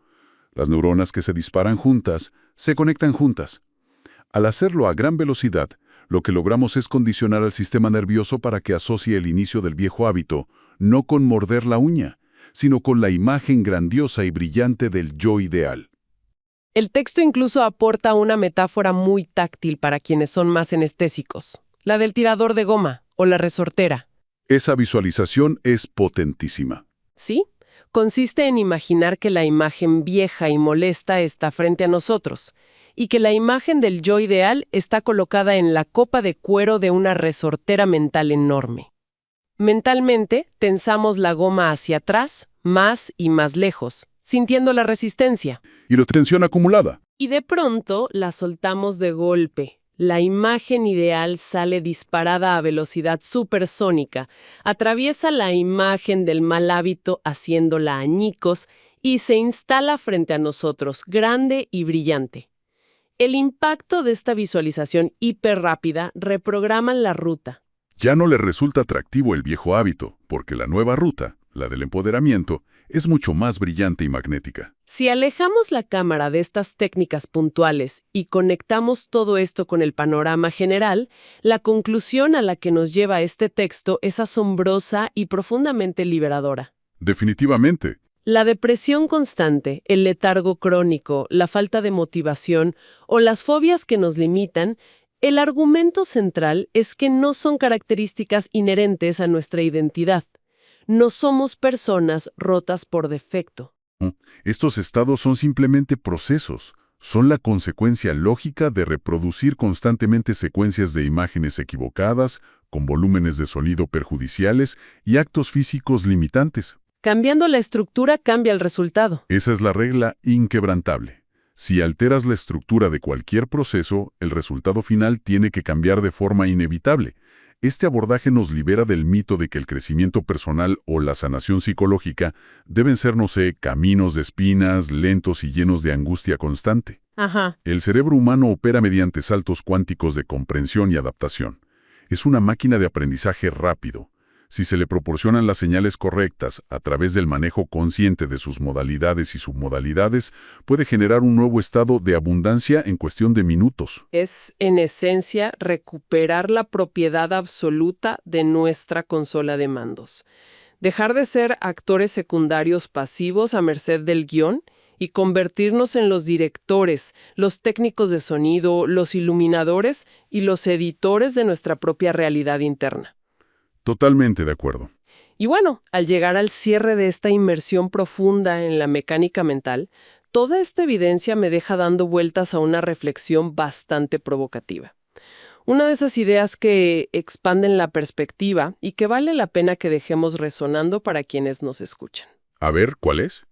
Las neuronas que se disparan juntas se conectan juntas. Al hacerlo a gran velocidad, lo que logramos es condicionar al sistema nervioso para que asocie el inicio del viejo hábito, no con morder la uña, sino con la imagen grandiosa y brillante del yo ideal. El texto incluso aporta una metáfora muy táctil para quienes son más anestésicos, la del tirador de goma o la resortera. Esa visualización es potentísima. ¿Sí? Consiste en imaginar que la imagen vieja y molesta está frente a nosotros, y que la imagen del yo ideal está colocada en la copa de cuero de una resortera mental enorme. Mentalmente, tensamos la goma hacia atrás, más y más lejos, sintiendo la resistencia. Y la tensión acumulada. Y de pronto la soltamos de golpe. La imagen ideal sale disparada a velocidad supersónica, atraviesa la imagen del mal hábito haciéndola añicos y se instala frente a nosotros, grande y brillante. El impacto de esta visualización hiperrápida reprograma la ruta. Ya no le resulta atractivo el viejo hábito, porque la nueva ruta, la del empoderamiento, es mucho más brillante y magnética. Si alejamos la cámara de estas técnicas puntuales y conectamos todo esto con el panorama general, la conclusión a la que nos lleva este texto es asombrosa y profundamente liberadora. Definitivamente. La depresión constante, el letargo crónico, la falta de motivación o las fobias que nos limitan, el argumento central es que no son características inherentes a nuestra identidad. No somos personas rotas por defecto. Estos estados son simplemente procesos. Son la consecuencia lógica de reproducir constantemente secuencias de imágenes equivocadas, con volúmenes de sonido perjudiciales y actos físicos limitantes. Cambiando la estructura cambia el resultado. Esa es la regla inquebrantable. Si alteras la estructura de cualquier proceso, el resultado final tiene que cambiar de forma inevitable. Este abordaje nos libera del mito de que el crecimiento personal o la sanación psicológica deben ser, caminos de espinas, lentos y llenos de angustia constante. Ajá. El cerebro humano opera mediante saltos cuánticos de comprensión y adaptación. Es una máquina de aprendizaje rápido. Si se le proporcionan las señales correctas a través del manejo consciente de sus modalidades y submodalidades, puede generar un nuevo estado de abundancia en cuestión de minutos. Es, en esencia, recuperar la propiedad absoluta de nuestra consola de mandos. Dejar de ser actores secundarios pasivos a merced del guión y convertirnos en los directores, los técnicos de sonido, los iluminadores y los editores de nuestra propia realidad interna. Totalmente de acuerdo. Y bueno, al llegar al cierre de esta inmersión profunda en la mecánica mental, toda esta evidencia me deja dando vueltas a una reflexión bastante provocativa. Una de esas ideas que expanden la perspectiva y que vale la pena que dejemos resonando para quienes nos escuchan. A ver, ¿cuál es?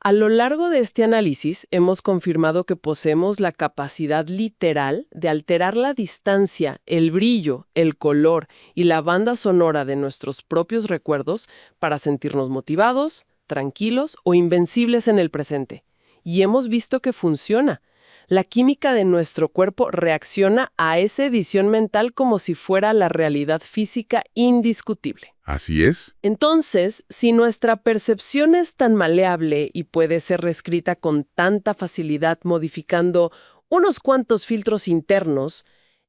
A lo largo de este análisis hemos confirmado que poseemos la capacidad literal de alterar la distancia, el brillo, el color y la banda sonora de nuestros propios recuerdos para sentirnos motivados, tranquilos o invencibles en el presente. Y hemos visto que funciona. La química de nuestro cuerpo reacciona a esa edición mental como si fuera la realidad física indiscutible. Así es. Entonces, si nuestra percepción es tan maleable y puede ser reescrita con tanta facilidad modificando unos cuantos filtros internos,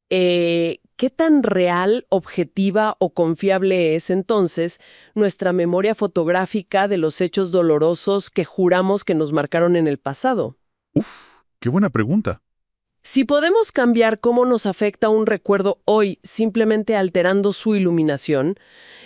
¿qué tan real, objetiva o confiable es entonces nuestra memoria fotográfica de los hechos dolorosos que juramos que nos marcaron en el pasado? Qué buena pregunta. Si podemos cambiar cómo nos afecta un recuerdo hoy simplemente alterando su iluminación,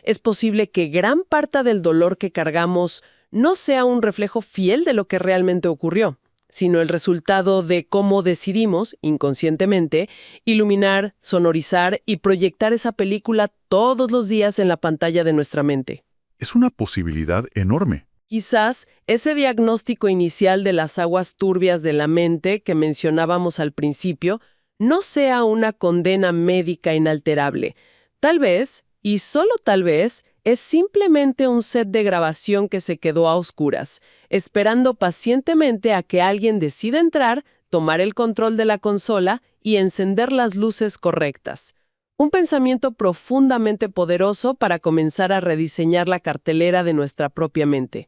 es posible que gran parte del dolor que cargamos no sea un reflejo fiel de lo que realmente ocurrió, sino el resultado de cómo decidimos, inconscientemente, iluminar, sonorizar y proyectar esa película todos los días en la pantalla de nuestra mente. Es una posibilidad enorme. Quizás ese diagnóstico inicial de las aguas turbias de la mente que mencionábamos al principio no sea una condena médica inalterable. Tal vez, y solo tal vez, es simplemente un set de grabación que se quedó a oscuras, esperando pacientemente a que alguien decida entrar, tomar el control de la consola y encender las luces correctas. Un pensamiento profundamente poderoso para comenzar a rediseñar la cartelera de nuestra propia mente.